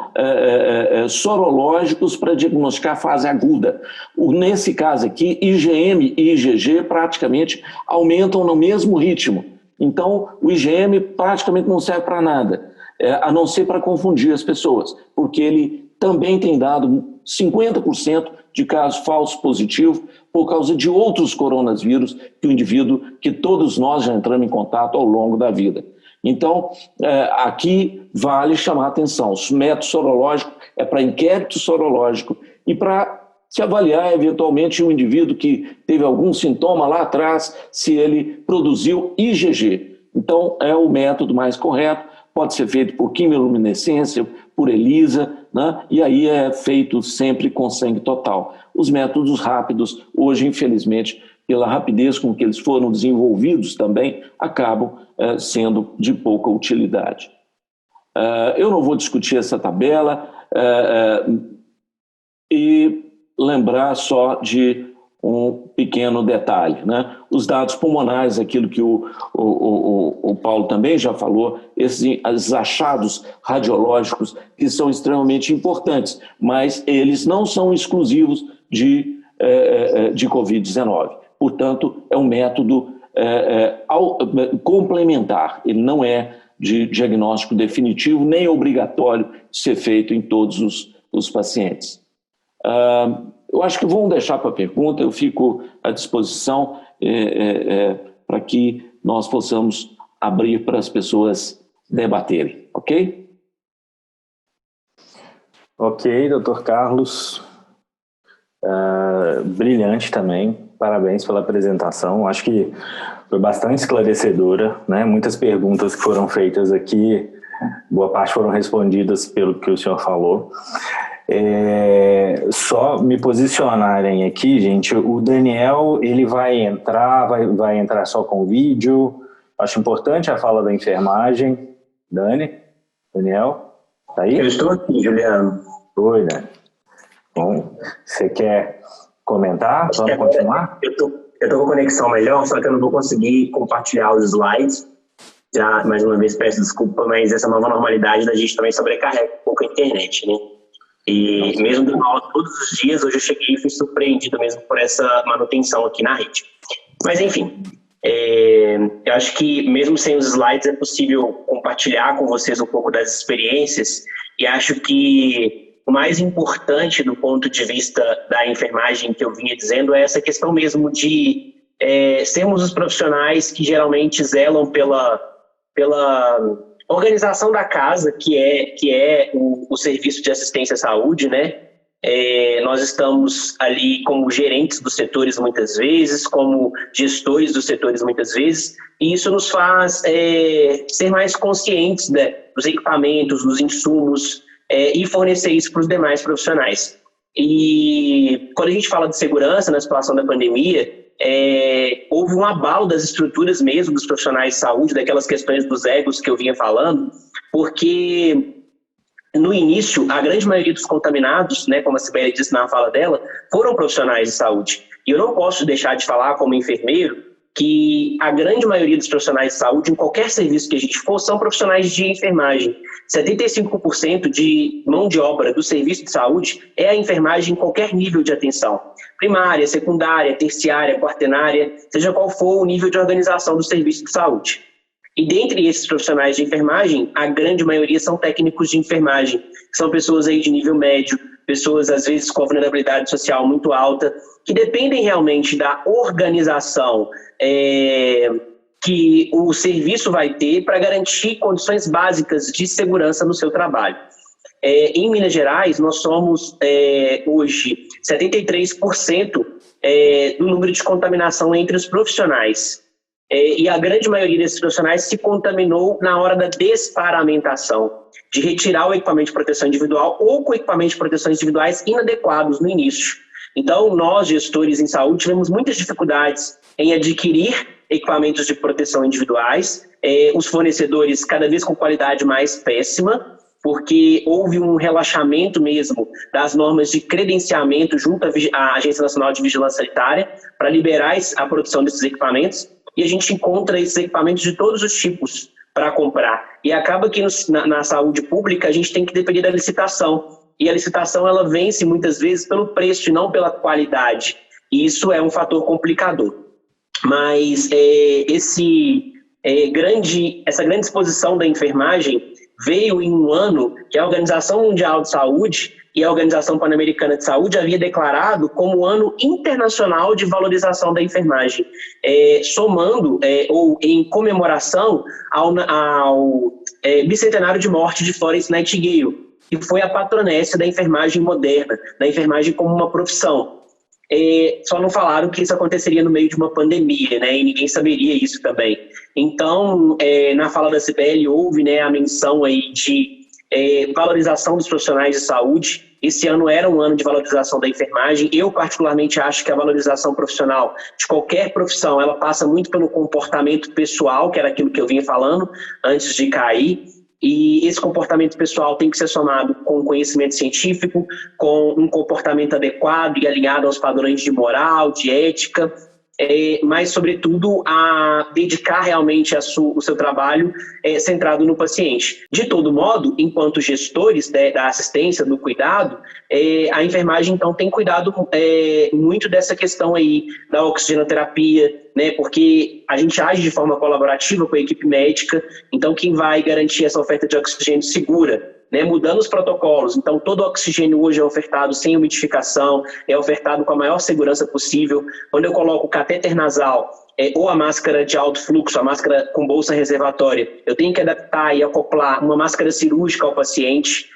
sorológicos para diagnosticar a fase aguda. Nesse caso aqui, IgM e IgG praticamente aumentam no mesmo ritmo. Então, o IgM praticamente não serve para nada, a não ser para confundir as pessoas, porque ele também tem dado 50% de casos falsos positivos por causa de outros coronavírus que todos nós já entramos em contato ao longo da vida. Então, aqui vale chamar a atenção. O método sorológico é para inquérito sorológico e para se avaliar eventualmente um indivíduo que teve algum sintoma lá atrás, se ele produziu IgG. Então, é o método mais correto, pode ser feito por quimiluminescência, por ELISA, né? E aí é feito sempre com sangue total. Os métodos rápidos, hoje, infelizmente, pela rapidez com que eles foram desenvolvidos também, acabam sendo de pouca utilidade. Eu não vou discutir essa tabela e lembrar só de um pequeno detalhe, né? Os dados pulmonares, aquilo que o Paulo também já falou, esses achados radiológicos que são extremamente importantes, mas eles não são exclusivos de Covid-19. Portanto, é um método complementar, ele não é de diagnóstico definitivo, nem obrigatório de ser feito em todos os pacientes. Eu acho que vão deixar para pergunta, eu fico à disposição para que nós possamos abrir para as pessoas debaterem, ok? Ok, doutor Carlos. Brilhante também, parabéns pela apresentação. Acho que foi bastante esclarecedora, né? Muitas perguntas que foram feitas aqui, boa parte foram respondidas pelo que o senhor falou. Só me posicionarem aqui, gente, o Daniel, ele vai entrar só com vídeo. Acho importante a fala da enfermagem. Daniel, tá aí? Eu estou aqui, Juliano. Oi, Dani. Bom, você quer comentar? Vamos continuar? Eu tô com conexão melhor, só que eu não vou conseguir compartilhar os slides. Já, mais uma vez, peço desculpa, mas essa nova normalidade da gente também sobrecarrega um pouco a internet, né? E mesmo dando aula todos os dias, hoje eu cheguei e fui surpreendido mesmo por essa manutenção aqui na rede. Mas, enfim, eu acho que mesmo sem os slides é possível compartilhar com vocês um pouco das experiências, e acho que o mais importante do ponto de vista da enfermagem que eu vinha dizendo é essa questão mesmo de sermos os profissionais que geralmente zelam pela organização da casa, que é o serviço de assistência à saúde, né? Nós estamos ali como gerentes dos setores muitas vezes, como gestores dos setores muitas vezes, e isso nos faz ser mais conscientes, né, dos equipamentos, dos insumos, e fornecer isso para os demais profissionais. E quando a gente fala de segurança na situação da pandemia, houve um abalo das estruturas mesmo dos profissionais de saúde, daquelas questões dos egos que eu vinha falando, porque no início, a grande maioria dos contaminados, né, como a Sibeli disse na fala dela, foram profissionais de saúde. E eu não posso deixar de falar como enfermeiro que a grande maioria dos profissionais de saúde, em qualquer serviço que a gente for, são profissionais de enfermagem. 75% de mão de obra do serviço de saúde é a enfermagem em qualquer nível de atenção. Primária, secundária, terciária, quaternária, seja qual for o nível de organização do serviço de saúde. E dentre esses profissionais de enfermagem, a grande maioria são técnicos de enfermagem, que são pessoas aí de nível médio, pessoas às vezes com vulnerabilidade social muito alta, que dependem realmente da organização que o serviço vai ter para garantir condições básicas de segurança no seu trabalho. Em Minas Gerais, nós somos hoje 73% do número de contaminação entre os profissionais. E a grande maioria desses profissionais se contaminou na hora da desparamentação, de retirar o equipamento de proteção individual ou com equipamentos de proteção individuais inadequados no início. Então, nós, gestores em saúde, tivemos muitas dificuldades em adquirir equipamentos de proteção individuais, os fornecedores cada vez com qualidade mais péssima, porque houve um relaxamento mesmo das normas de credenciamento junto à Agência Nacional de Vigilância Sanitária para liberar a produção desses equipamentos, e a gente encontra esses equipamentos de todos os tipos para comprar. E acaba que na saúde pública a gente tem que depender da licitação, e a licitação ela vence muitas vezes pelo preço e não pela qualidade, e isso é um fator complicador. Mas essa grande exposição da enfermagem veio em um ano que a Organização Mundial de Saúde e a Organização Pan-Americana de Saúde havia declarado como Ano Internacional de Valorização da Enfermagem, somando ou em comemoração ao bicentenário de morte de Florence Nightingale, que foi a patronessa da enfermagem moderna, da enfermagem como uma profissão. Só não falaram que isso aconteceria no meio de uma pandemia, né? E ninguém saberia isso também. Então, na fala da Sibeli, houve, né, a menção aí de valorização dos profissionais de saúde. Esse ano era um ano de valorização da enfermagem. Eu, particularmente, acho que a valorização profissional de qualquer profissão, ela passa muito pelo comportamento pessoal, que era aquilo que eu vinha falando antes de cair. E esse comportamento pessoal tem que ser somado com conhecimento científico, com um comportamento adequado e alinhado aos padrões de moral, de ética, mas, sobretudo, a dedicar realmente o seu trabalho centrado no paciente. De todo modo, enquanto gestores da assistência, do cuidado, a enfermagem, então, tem cuidado muito dessa questão aí da oxigenoterapia, né, porque a gente age de forma colaborativa com a equipe médica, então quem vai garantir essa oferta de oxigênio segura, né, mudando os protocolos. Então, todo o oxigênio hoje é ofertado sem umidificação, é ofertado com a maior segurança possível. Quando eu coloco o catéter nasal ou a máscara de alto fluxo, a máscara com bolsa reservatória, eu tenho que adaptar e acoplar uma máscara cirúrgica ao paciente.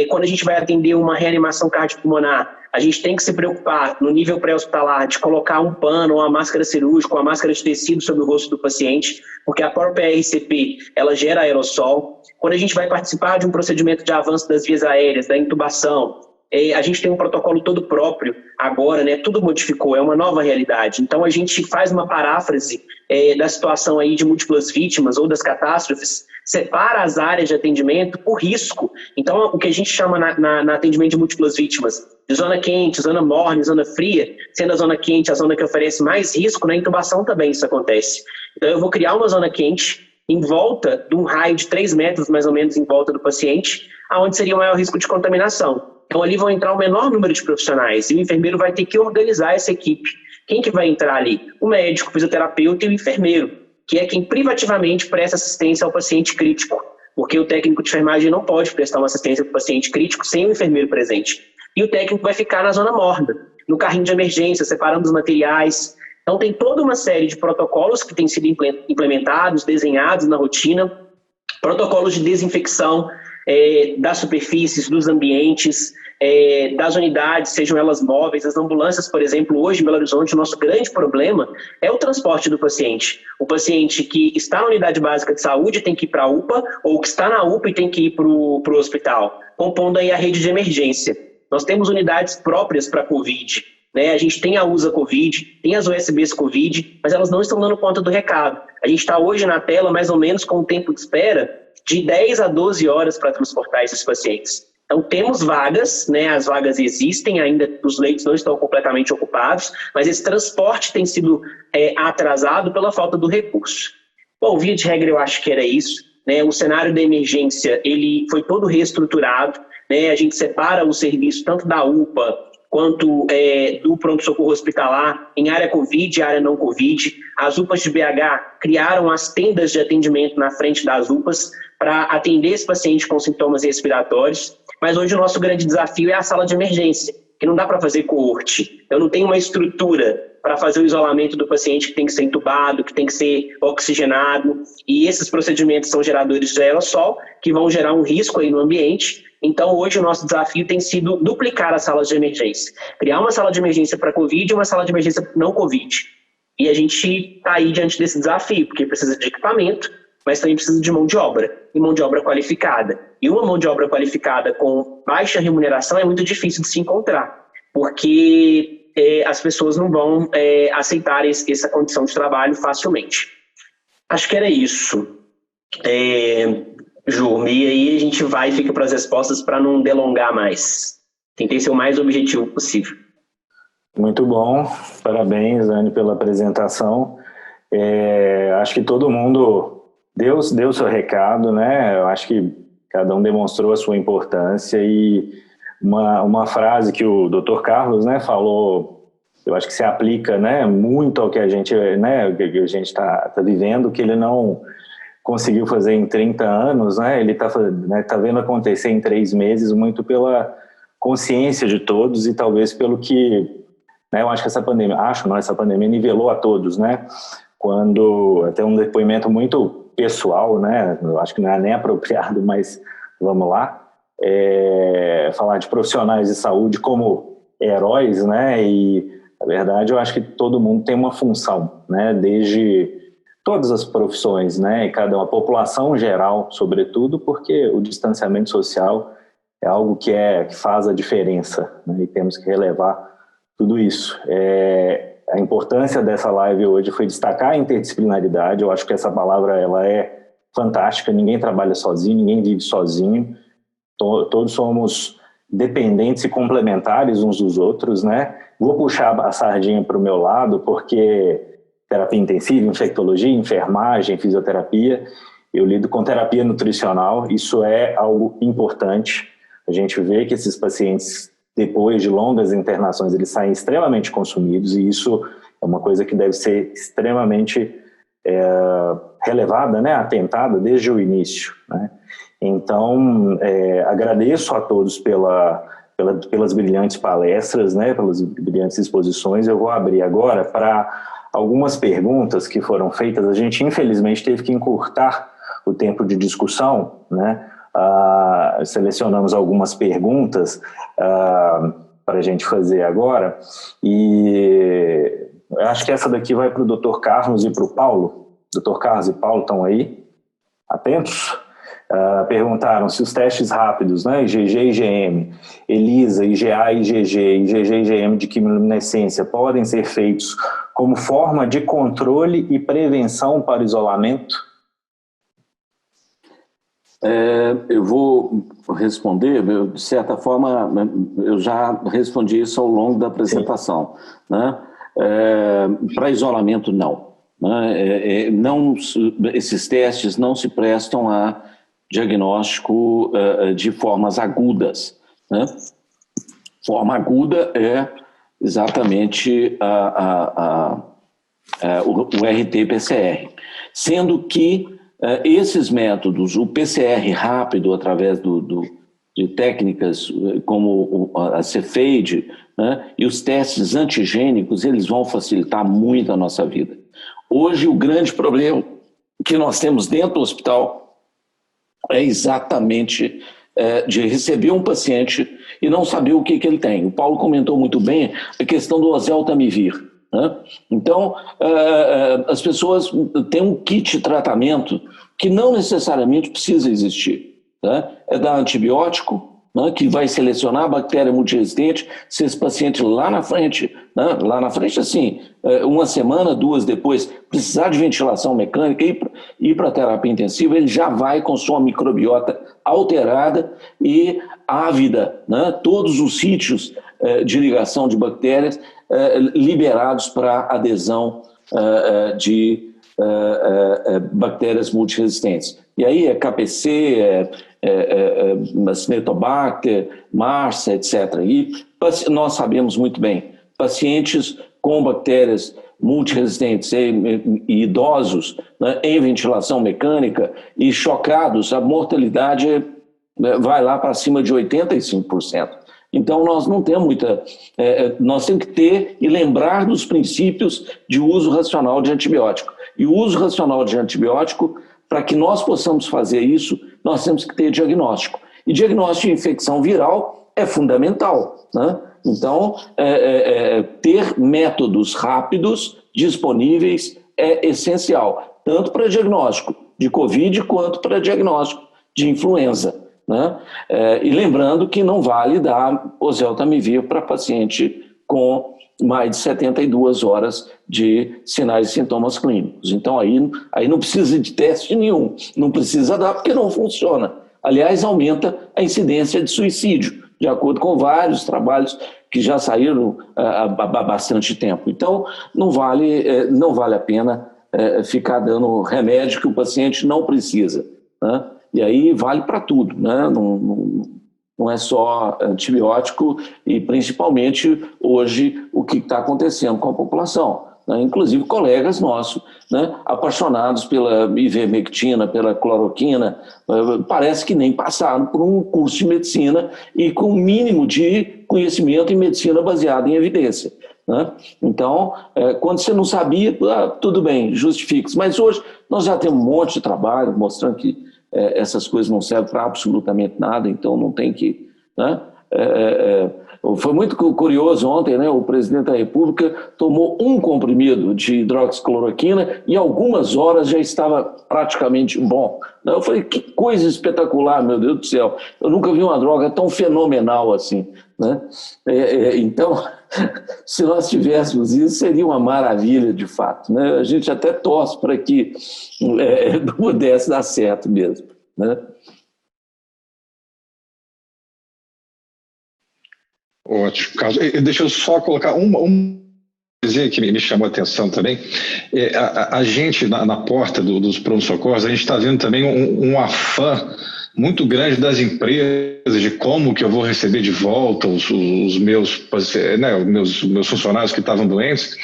Quando a gente vai atender uma reanimação cardiopulmonar, a gente tem que se preocupar, no nível pré-hospitalar, de colocar um pano, uma máscara cirúrgica, uma máscara de tecido sobre o rosto do paciente, porque a própria RCP, ela gera aerossol. Quando a gente vai participar de um procedimento de avanço das vias aéreas, da intubação, a gente tem um protocolo todo próprio agora, né? Tudo modificou, é uma nova realidade. Então, a gente faz uma paráfrase da situação aí de múltiplas vítimas ou das catástrofes, separa as áreas de atendimento por risco. Então, o que a gente chama na atendimento de múltiplas vítimas, de zona quente, zona morna, zona fria, sendo a zona quente a zona que oferece mais risco, na intubação também isso acontece. Então, eu vou criar uma zona quente em volta de um raio de 3 metros, mais ou menos, em volta do paciente, aonde seria o maior risco de contaminação. Então, ali vão entrar o menor número de profissionais e o enfermeiro vai ter que organizar essa equipe. Quem que vai entrar ali? O médico, o fisioterapeuta e o enfermeiro, que é quem privativamente presta assistência ao paciente crítico, porque o técnico de enfermagem não pode prestar uma assistência para o paciente crítico sem o enfermeiro presente. E o técnico vai ficar na zona morna, no carrinho de emergência, separando os materiais. Então, tem toda uma série de protocolos que têm sido implementados, desenhados na rotina, protocolos de desinfecção das superfícies, dos ambientes, das unidades, sejam elas móveis, as ambulâncias, por exemplo, hoje em Belo Horizonte, o nosso grande problema é o transporte do paciente. O paciente que está na unidade básica de saúde tem que ir para a UPA, ou que está na UPA e tem que ir para o hospital, compondo aí a rede de emergência. Nós temos unidades próprias para Covid, né? A gente tem a USA Covid, tem as USBs Covid, mas elas não estão dando conta do recado. A gente está hoje na tela mais ou menos com um tempo de espera de 10 a 12 horas para transportar esses pacientes. Então, temos vagas, né? As vagas existem, ainda os leitos não estão completamente ocupados, mas esse transporte tem sido atrasado pela falta do recurso. Bom, via de regra, eu acho que era isso, né? O cenário da emergência, ele foi todo reestruturado, né? A gente separa o serviço tanto da UPA quanto do pronto-socorro hospitalar em área Covid e área não Covid. As UPAs de BH criaram as tendas de atendimento na frente das UPAs para atender esse paciente com sintomas respiratórios. Mas hoje o nosso grande desafio é a sala de emergência, que não dá para fazer coorte. Eu não tenho uma estrutura para fazer o isolamento do paciente que tem que ser entubado, que tem que ser oxigenado. E esses procedimentos são geradores de aerossol, que vão gerar um risco aí no ambiente. Então, hoje, o nosso desafio tem sido duplicar as salas de emergência. Criar uma sala de emergência para Covid e uma sala de emergência não Covid. E a gente está aí diante desse desafio, porque precisa de equipamento, mas também precisa de mão de obra, e mão de obra qualificada. E uma mão de obra qualificada com baixa remuneração é muito difícil de se encontrar, porque as pessoas não vão aceitar essa condição de trabalho facilmente. Acho que era isso. Ju, e aí a gente vai e fica para as respostas para não delongar mais. Tentei ser o mais objetivo possível. Muito bom, parabéns, Anne, pela apresentação. Acho que todo mundo deu seu recado, né? Eu acho que cada um demonstrou a sua importância e uma frase que o Dr. Carlos, né, falou, eu acho que se aplica, né, muito ao que a gente, né, está vivendo, que ele não conseguiu fazer em 30 anos, né? Ele tá vendo acontecer em 3 meses, muito pela consciência de todos e talvez pelo que, né, eu acho que essa pandemia nivelou a todos, né? Quando, até um depoimento muito pessoal, né? Eu acho que não é nem apropriado, mas vamos lá, falar de profissionais de saúde como heróis, né? E, na verdade, eu acho que todo mundo tem uma função, né? Desde todas as profissões, né, e a população geral, sobretudo, porque o distanciamento social é algo que faz a diferença, né, e temos que relevar tudo isso. A importância dessa live hoje foi destacar a interdisciplinaridade. Eu acho que essa palavra ela é fantástica, ninguém trabalha sozinho, ninguém vive sozinho, todos somos dependentes e complementares uns dos outros, né? Vou puxar a sardinha para o meu lado, porque terapia intensiva, infectologia, enfermagem, fisioterapia. Eu lido com terapia nutricional, isso é algo importante. A gente vê que esses pacientes, depois de longas internações, eles saem extremamente consumidos e isso é uma coisa que deve ser extremamente relevada, né, atentada desde o início, né? Então, agradeço a todos pelas brilhantes palestras, né, pelas brilhantes exposições. Eu vou abrir agora para algumas perguntas que foram feitas. A gente, infelizmente, teve que encurtar o tempo de discussão, né? Selecionamos algumas perguntas para a gente fazer agora, e acho que essa daqui vai para o Dr. Carlos e para o Paulo. Dr. Carlos e Paulo estão aí? Atentos? Perguntaram se os testes rápidos, né, IgG e IgM, ELISA, IgA e IgG, IgG e IgM de quimiluminescência podem ser feitos como forma de controle e prevenção para o isolamento? Eu vou responder, de certa forma, eu já respondi isso ao longo da apresentação, né? Para isolamento, não. Né? Esses testes não se prestam a diagnóstico de formas agudas. Né? Forma aguda é exatamente o RT-PCR, sendo que esses métodos, o PCR rápido através de técnicas como a Cepheid, né, e os testes antigênicos, eles vão facilitar muito a nossa vida. Hoje o grande problema que nós temos dentro do hospital é exatamente de receber um paciente e não saber o que ele tem. O Paulo comentou muito bem a questão do oseltamivir. Né? Então, as pessoas têm um kit de tratamento que não necessariamente precisa existir. Né? É dar antibiótico, né, que vai selecionar a bactéria multiresistente, se esse paciente lá na frente, assim, uma semana, 2 depois, precisar de ventilação mecânica e ir para a terapia intensiva, ele já vai com sua microbiota alterada e ávida, né? Todos os sítios de ligação de bactérias liberados para adesão de bactérias multiresistentes. E aí KPC, Acinetobacter, MARSA, etc. E nós sabemos muito bem, pacientes com bactérias multiresistentes e idosos, né, em ventilação mecânica e chocados, a mortalidade vai lá para cima de 85%. Então, nós não temos nós temos que ter e lembrar dos princípios de uso racional de antibiótico. E o uso racional de antibiótico, para que nós possamos fazer isso, nós temos que ter diagnóstico. E diagnóstico de infecção viral é fundamental, né? Então, ter métodos rápidos, disponíveis, é essencial, tanto para diagnóstico de Covid quanto para diagnóstico de influenza. Né? E lembrando que não vale dar oseltamivir para paciente com mais de 72 horas de sinais e sintomas clínicos. Então, aí não precisa de teste nenhum, não precisa dar porque não funciona. Aliás, aumenta a incidência de suicídio, de acordo com vários trabalhos que já saíram há bastante tempo. Então, não vale a pena ficar dando remédio que o paciente não precisa, né? E aí vale para tudo, né? Não é só antibiótico e, principalmente, hoje, o que está acontecendo com a população. Né? Inclusive, colegas nossos, né, apaixonados pela ivermectina, pela cloroquina, parece que nem passaram por um curso de medicina e com o mínimo de conhecimento em medicina baseada em evidência. Né? Então, quando você não sabia, tudo bem, justifique-se. Mas hoje nós já temos um monte de trabalho mostrando que essas coisas não servem para absolutamente nada, então não tem que... Né? Foi muito curioso ontem, né? O presidente da República tomou um comprimido de hidroxicloroquina e algumas horas já estava praticamente bom. Eu falei, que coisa espetacular, meu Deus do céu. Eu nunca vi uma droga tão fenomenal assim. Né? Então, se nós tivéssemos isso, seria uma maravilha de fato. Né? A gente até torce para que pudesse dar certo mesmo. Né? Ótimo, Carlos. Deixa eu só colocar uma coisinha que me chamou a atenção também. A gente, na porta dos pronto-socorros, a gente está vendo também um afã muito grande das empresas de como que eu vou receber de volta os meus funcionários que estavam doentes,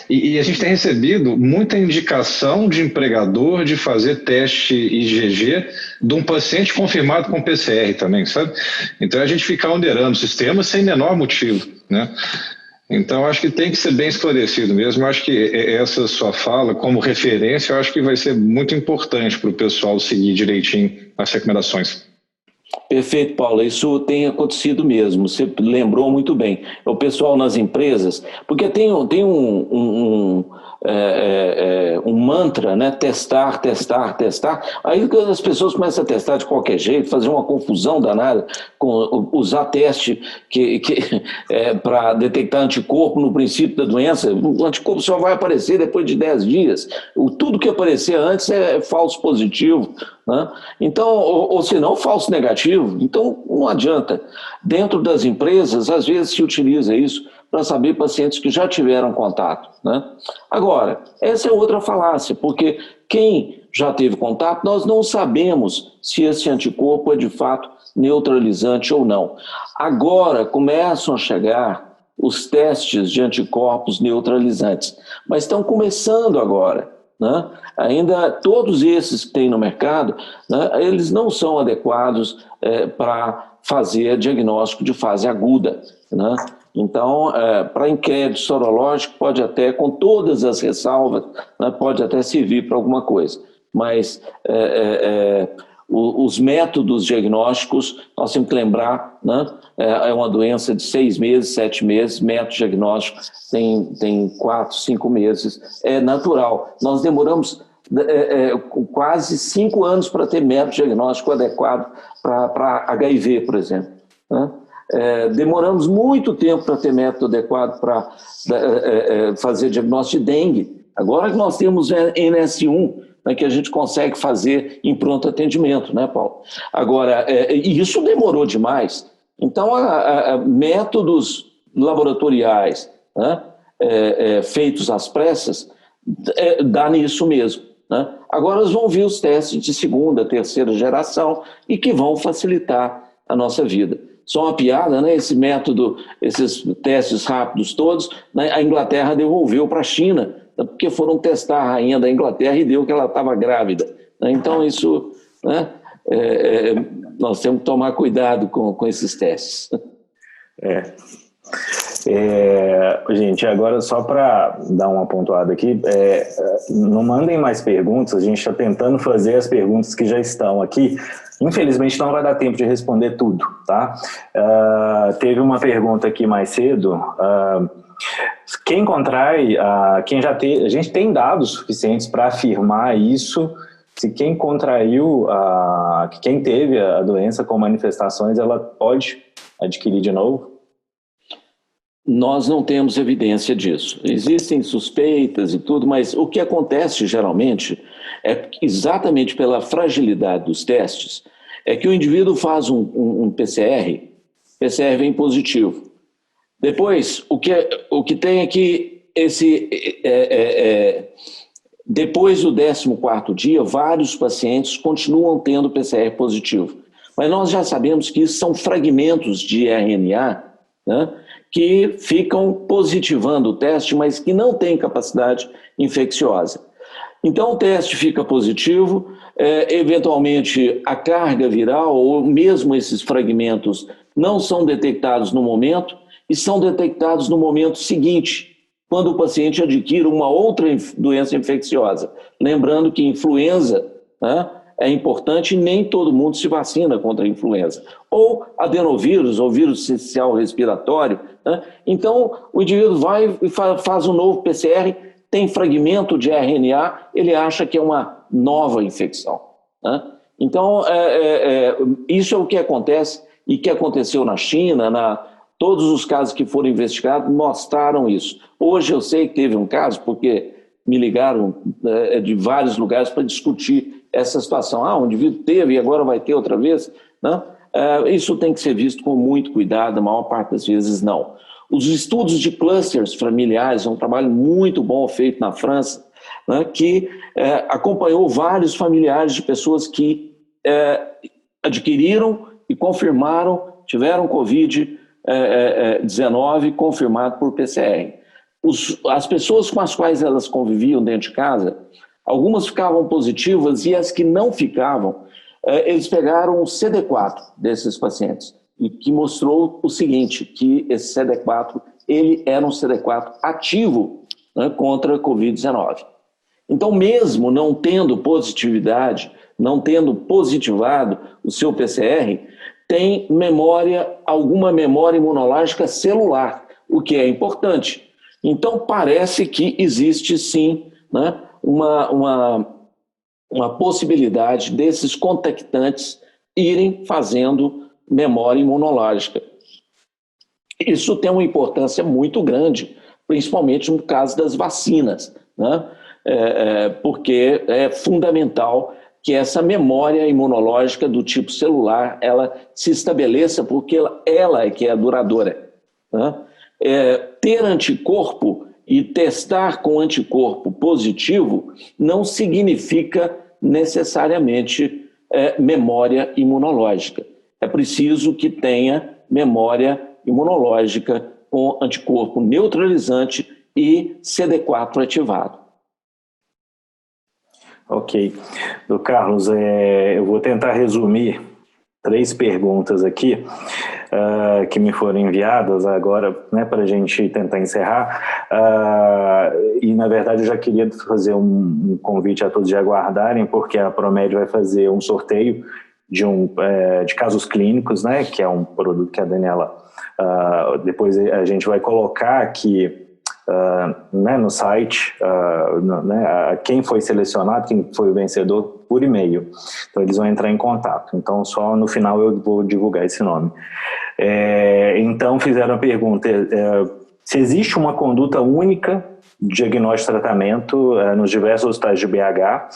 e a gente tem recebido muita indicação de empregador de fazer teste IgG de um paciente confirmado com PCR também, sabe? Então a gente fica onerando o sistema sem menor motivo, né? Então, acho que tem que ser bem esclarecido mesmo. Eu acho que essa sua fala, como referência, eu acho que vai ser muito importante para o pessoal seguir direitinho as recomendações. Perfeito, Paulo. Isso tem acontecido mesmo. Você lembrou muito bem. O pessoal nas empresas, porque tem um mantra, né? Testar. Aí as pessoas começam a testar de qualquer jeito, fazer uma confusão danada, usar teste para detectar anticorpo no princípio da doença. O anticorpo só vai aparecer depois de 10 dias. Tudo que aparecer antes é falso positivo, né? Então, ou se não, falso negativo. Então, não adianta. Dentro das empresas, às vezes se utiliza isso para saber pacientes que já tiveram contato, né? Agora, essa é outra falácia, porque quem já teve contato, nós não sabemos se esse anticorpo é de fato neutralizante ou não. Agora começam a chegar os testes de anticorpos neutralizantes, mas estão começando agora, né? Ainda todos esses que tem no mercado, né, eles não são adequados para fazer diagnóstico de fase aguda, né? Então, para inquérito sorológico, pode até, com todas as ressalvas, né, pode até servir para alguma coisa. Mas os métodos diagnósticos, nós temos que lembrar, né, é uma doença de 6 meses, 7 meses, método diagnóstico tem 4, 5 meses, é natural. Nós demoramos quase 5 anos para ter método diagnóstico adequado para HIV, por exemplo, né? Demoramos muito tempo para ter método adequado para fazer diagnóstico de dengue. Agora que nós temos NS1, né, que a gente consegue fazer em pronto atendimento, né, Paulo? Agora, isso demorou demais. Então, métodos laboratoriais, né, feitos às pressas, dá nisso mesmo, né? Agora nós vamos ver os testes de segunda, terceira geração e que vão facilitar a nossa vida. Só uma piada, né? Esse método, esses testes rápidos todos, né, a Inglaterra devolveu para a China, porque foram testar a rainha da Inglaterra e deu que ela estava grávida, né? Então isso, né, nós temos que tomar cuidado com esses testes. Gente, agora só para dar uma pontuada aqui, não mandem mais perguntas, a gente está tentando fazer as perguntas que já estão aqui. Infelizmente não vai dar tempo de responder tudo, tá? Teve uma pergunta aqui mais cedo. Quem contrai, a gente tem dados suficientes para afirmar isso, se quem contraiu, quem teve a doença com manifestações, ela pode adquirir de novo? Nós não temos evidência disso. Existem suspeitas e tudo, mas o que acontece geralmente é exatamente pela fragilidade dos testes, é que o indivíduo faz um PCR vem positivo. Depois, o que tem é que depois do 14º dia, vários pacientes continuam tendo PCR positivo. Mas nós já sabemos que isso são fragmentos de RNA, né, que ficam positivando o teste, mas que não têm capacidade infecciosa. Então o teste fica positivo, eventualmente a carga viral ou mesmo esses fragmentos não são detectados no momento e são detectados no momento seguinte, quando o paciente adquire uma outra doença infecciosa. Lembrando que influenza, né, é importante e nem todo mundo se vacina contra a influenza. Ou adenovírus, ou vírus sincicial respiratório, né? Então, o indivíduo vai e faz um novo PCR, tem fragmento de RNA, ele acha que é uma nova infecção, né? Então, isso é o que acontece e que aconteceu na China, todos os casos que foram investigados mostraram isso. Hoje eu sei que teve um caso, porque me ligaram de vários lugares para discutir essa situação. O indivíduo teve e agora vai ter outra vez, né? Isso tem que ser visto com muito cuidado, a maior parte das vezes não. Os estudos de clusters familiares, um trabalho muito bom feito na França, né, que acompanhou vários familiares de pessoas que adquiriram e confirmaram, tiveram Covid-19 confirmado por PCR. As pessoas com as quais elas conviviam dentro de casa, algumas ficavam positivas e as que não ficavam, eles pegaram o CD4 desses pacientes, e que mostrou o seguinte, que esse CD4, ele era um CD4 ativo, né, contra a Covid-19. Então, mesmo não tendo positividade, não tendo positivado o seu PCR, tem alguma memória imunológica celular, o que é importante. Então, parece que existe, sim, né, uma possibilidade desses contactantes irem fazendo memória imunológica. Isso tem uma importância muito grande, principalmente no caso das vacinas, né? Porque é fundamental que essa memória imunológica do tipo celular, ela se estabeleça, porque ela é que é duradoura, né? Ter anticorpo e testar com anticorpo positivo não significa necessariamente memória imunológica. É preciso que tenha memória imunológica com anticorpo neutralizante e CD4 ativado. Ok. Do Carlos, eu vou tentar resumir 3 perguntas aqui que me foram enviadas agora, né, para a gente tentar encerrar. E, na verdade, eu já queria fazer um convite a todos de aguardarem, porque a Promed vai fazer um sorteio de casos clínicos, né, que é um produto que a Daniela, depois a gente vai colocar aqui né, no site, né, quem foi selecionado, quem foi o vencedor, por e-mail. Então, eles vão entrar em contato. Então, só no final eu vou divulgar esse nome. Então, fizeram a pergunta, se existe uma conduta única de diagnóstico e tratamento nos diversos hospitais de BH,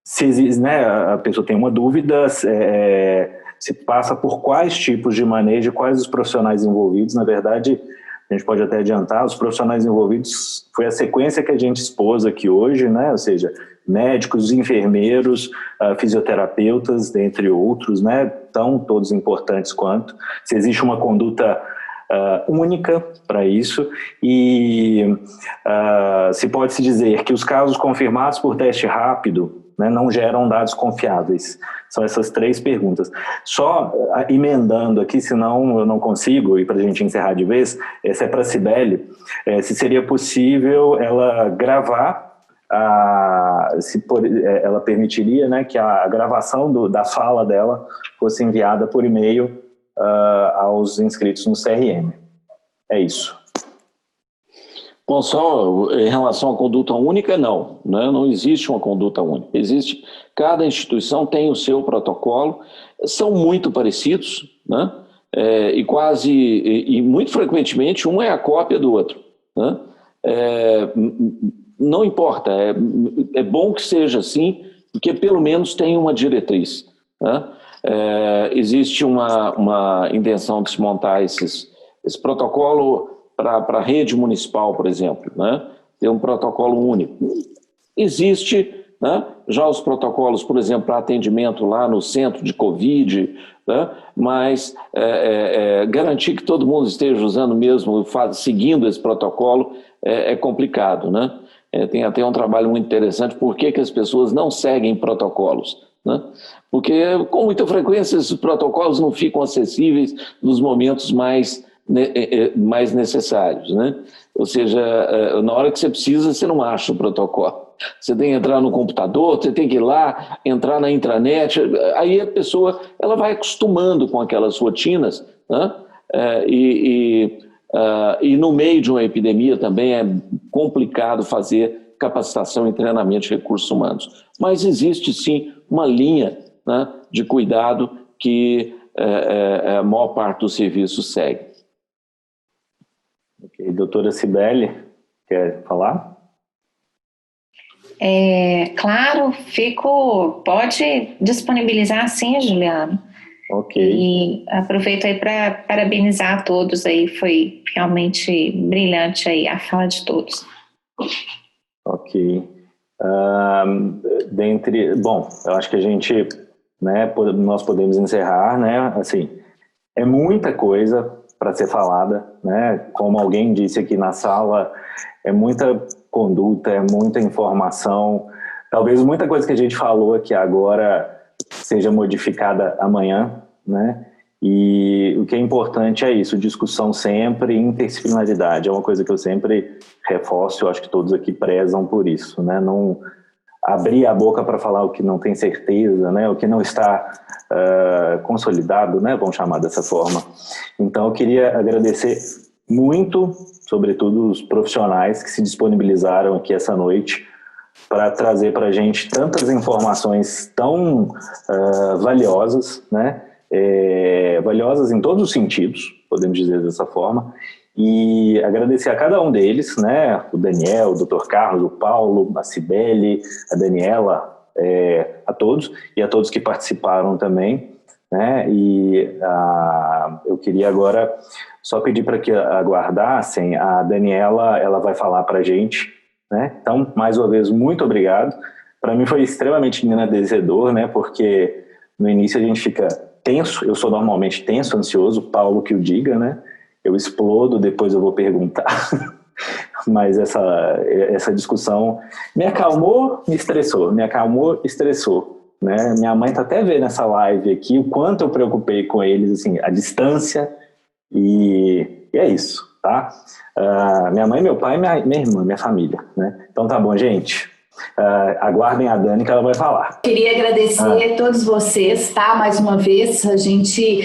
se existe, né, a pessoa tem uma dúvida, se passa por quais tipos de manejo, quais os profissionais envolvidos. Na verdade, a gente pode até adiantar, os profissionais envolvidos foi a sequência que a gente expôs aqui hoje, né? Ou seja, médicos, enfermeiros, fisioterapeutas, dentre outros, né? Tão todos importantes quanto. Se existe uma conduta única para isso e se pode-se dizer que os casos confirmados por teste rápido, né, não geram dados confiáveis. São essas 3 perguntas. Só emendando aqui, senão eu não consigo, e para a gente encerrar de vez, essa é para a Cibele, se seria possível ela gravar, ela permitiria, né, que a gravação da fala dela fosse enviada por e-mail aos inscritos no CRM. É isso. Bom, só em relação à conduta única, não, né? Não existe uma conduta única. Cada instituição tem o seu protocolo, são muito parecidos, né? E muito frequentemente um é a cópia do outro, né? Não importa, é bom que seja assim, porque pelo menos tem uma diretriz, né? Existe uma intenção de se montar esse protocolo para a rede municipal, por exemplo, né? Ter um protocolo único. Existe, né, já os protocolos, por exemplo, para atendimento lá no centro de Covid, né? Mas garantir que todo mundo esteja usando mesmo, seguindo esse protocolo, é complicado, né? Tem até um trabalho muito interessante, por que as pessoas não seguem protocolos, né? Porque com muita frequência esses protocolos não ficam acessíveis nos momentos mais necessários, né? Ou seja, na hora que você precisa, você não acha o protocolo. Você tem que entrar no computador, você tem que ir lá, entrar na intranet, aí a pessoa ela vai acostumando com aquelas rotinas, né? E no meio de uma epidemia também é complicado fazer capacitação e treinamento de recursos humanos. Mas existe sim uma linha, né, de cuidado que a maior parte do serviço segue. Ok, doutora Cibele, quer falar? Claro, pode disponibilizar sim, Juliano. Ok. E aproveito aí para parabenizar a todos aí, foi realmente brilhante aí a fala de todos. Ok. Bom, eu acho que a gente, né, nós podemos encerrar, né, assim, é muita coisa para ser falada, né, como alguém disse aqui na sala, é muita conduta, é muita informação, talvez muita coisa que a gente falou aqui agora seja modificada amanhã, né, e o que é importante é isso, discussão sempre, interdisciplinaridade, é uma coisa que eu sempre reforço, eu acho que todos aqui prezam por isso, né, não abrir a boca para falar o que não tem certeza, né, o que não está consolidado, né, vamos chamar dessa forma. Então eu queria agradecer muito, sobretudo os profissionais que se disponibilizaram aqui essa noite para trazer para a gente tantas informações tão valiosas, né, valiosas em todos os sentidos, podemos dizer dessa forma, e agradecer a cada um deles, né, o Daniel, o Dr. Carlos, o Paulo, a Cibele, a Daniela, a todos, e a todos que participaram também, né, e eu queria agora só pedir para que aguardassem, a Daniela, ela vai falar para a gente, né, então, mais uma vez, muito obrigado, para mim foi extremamente engrandecedor, né, porque no início a gente fica tenso, eu sou normalmente tenso, ansioso, Paulo que o diga, né, eu explodo, depois eu vou perguntar, mas essa discussão me acalmou, me estressou, me acalmou, estressou, né? Minha mãe tá até vendo nessa live aqui o quanto eu preocupei com eles, assim, a distância, e é isso, tá? Minha mãe, meu pai, minha irmã, minha família, né? Então tá bom, gente. Aguardem a Dani que ela vai falar. Queria agradecer a todos vocês, tá? Mais uma vez, a gente...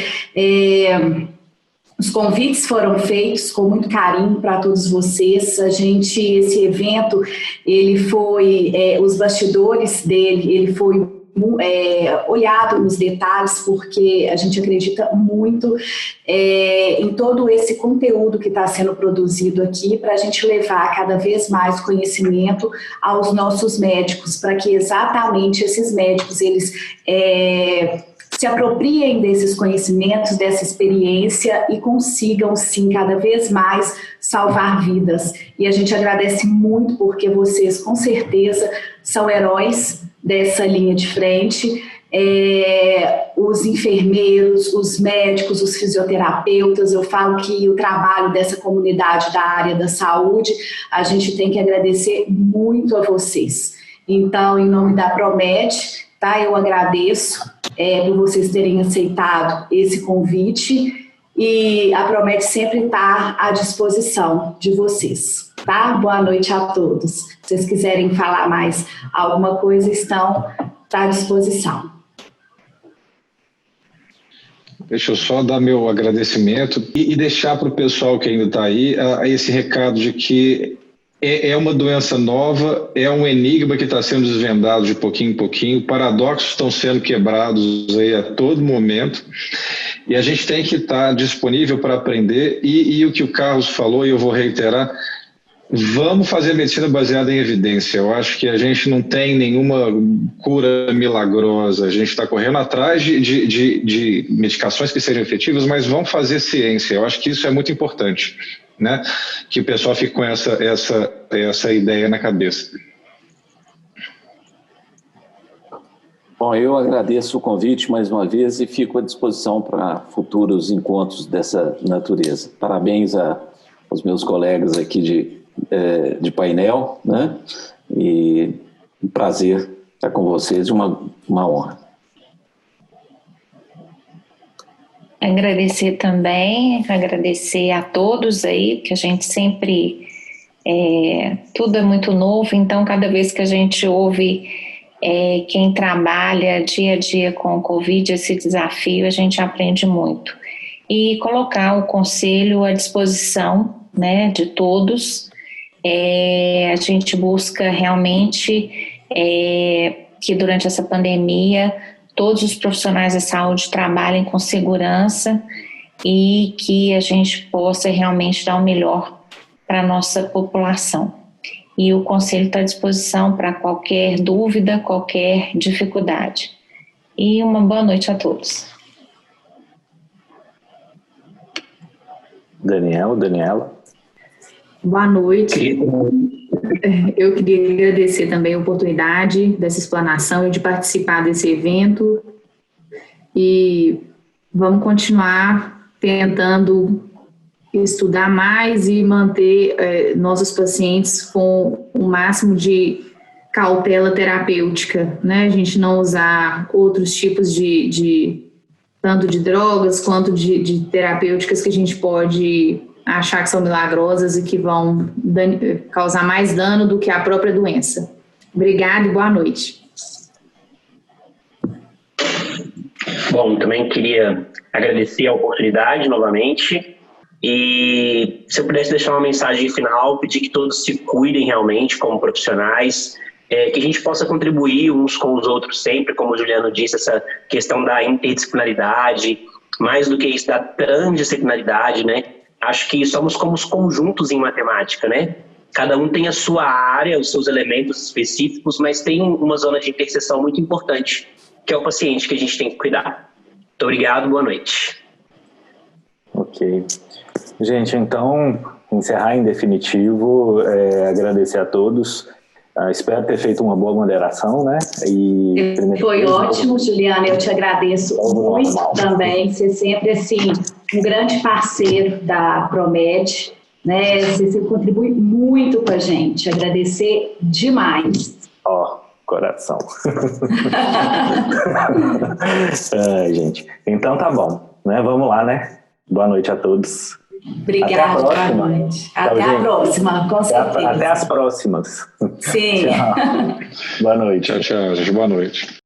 Os convites foram feitos com muito carinho para todos vocês. Esse evento, ele foi, os bastidores dele, ele foi olhado nos detalhes, porque a gente acredita muito em todo esse conteúdo que está sendo produzido aqui, para a gente levar cada vez mais conhecimento aos nossos médicos, para que exatamente esses médicos, eles... se apropriem desses conhecimentos, dessa experiência e consigam, sim, cada vez mais salvar vidas. E a gente agradece muito porque vocês, com certeza, são heróis dessa linha de frente. Os enfermeiros, os médicos, os fisioterapeutas, eu falo que o trabalho dessa comunidade da área da saúde, a gente tem que agradecer muito a vocês. Então, em nome da Promed, tá, eu agradeço por vocês terem aceitado esse convite, e a Promed sempre está à disposição de vocês, tá? Boa noite a todos. Se vocês quiserem falar mais alguma coisa, está à disposição. Deixa eu só dar meu agradecimento e deixar para o pessoal que ainda está aí esse recado de que é uma doença nova, é um enigma que está sendo desvendado de pouquinho em pouquinho, paradoxos estão sendo quebrados aí a todo momento, e a gente tem que estar disponível para aprender, e o que o Carlos falou, e eu vou reiterar, vamos fazer medicina baseada em evidência. Eu acho que a gente não tem nenhuma cura milagrosa, a gente está correndo atrás de medicações que sejam efetivas, mas vamos fazer ciência, eu acho que isso é muito importante, né? Que o pessoal fique com essa ideia na cabeça. Bom, eu agradeço o convite mais uma vez e fico à disposição para futuros encontros dessa natureza. Parabéns aos meus colegas aqui de painel, né? E um prazer estar com vocês, uma honra. Agradecer também, agradecer a todos aí, que a gente sempre, tudo é muito novo, então cada vez que a gente ouve quem trabalha dia a dia com o Covid, esse desafio, a gente aprende muito. E colocar o conselho à disposição, né, de todos. A gente busca realmente que durante essa pandemia todos os profissionais da saúde trabalhem com segurança e que a gente possa realmente dar o melhor para a nossa população. E o Conselho está à disposição para qualquer dúvida, qualquer dificuldade. E uma boa noite a todos. Daniela. Boa noite. eu queria agradecer também a oportunidade dessa explanação e de participar desse evento. E vamos continuar tentando estudar mais e manter nossos pacientes com o máximo de cautela terapêutica, né? A gente não usar outros tipos tanto de drogas quanto de terapêuticas que a gente pode achar que são milagrosas e que vão causar mais dano do que a própria doença. Obrigada e boa noite. Bom, também queria agradecer a oportunidade novamente e se eu pudesse deixar uma mensagem final, pedir que todos se cuidem realmente como profissionais, que a gente possa contribuir uns com os outros sempre, como o Juliano disse, essa questão da interdisciplinaridade, mais do que isso, da transdisciplinaridade, né? Acho que somos como os conjuntos em matemática, né? Cada um tem a sua área, os seus elementos específicos, mas tem uma zona de interseção muito importante, que é o paciente que a gente tem que cuidar. Muito obrigado, boa noite. Ok. Gente, então, encerrar em definitivo, agradecer a todos. Espero ter feito uma boa moderação, né? Foi ótimo, Juliana, eu te agradeço muito também. Você sempre, assim, um grande parceiro da Promed, né? Você contribui muito com a gente. Agradecer demais. Coração. Gente, então tá bom, né? Vamos lá, né? Boa noite a todos. Obrigada, boa noite. Até a próxima, com certeza. Até as próximas. Sim. Tchau. Boa noite. Tchau, gente. Boa noite.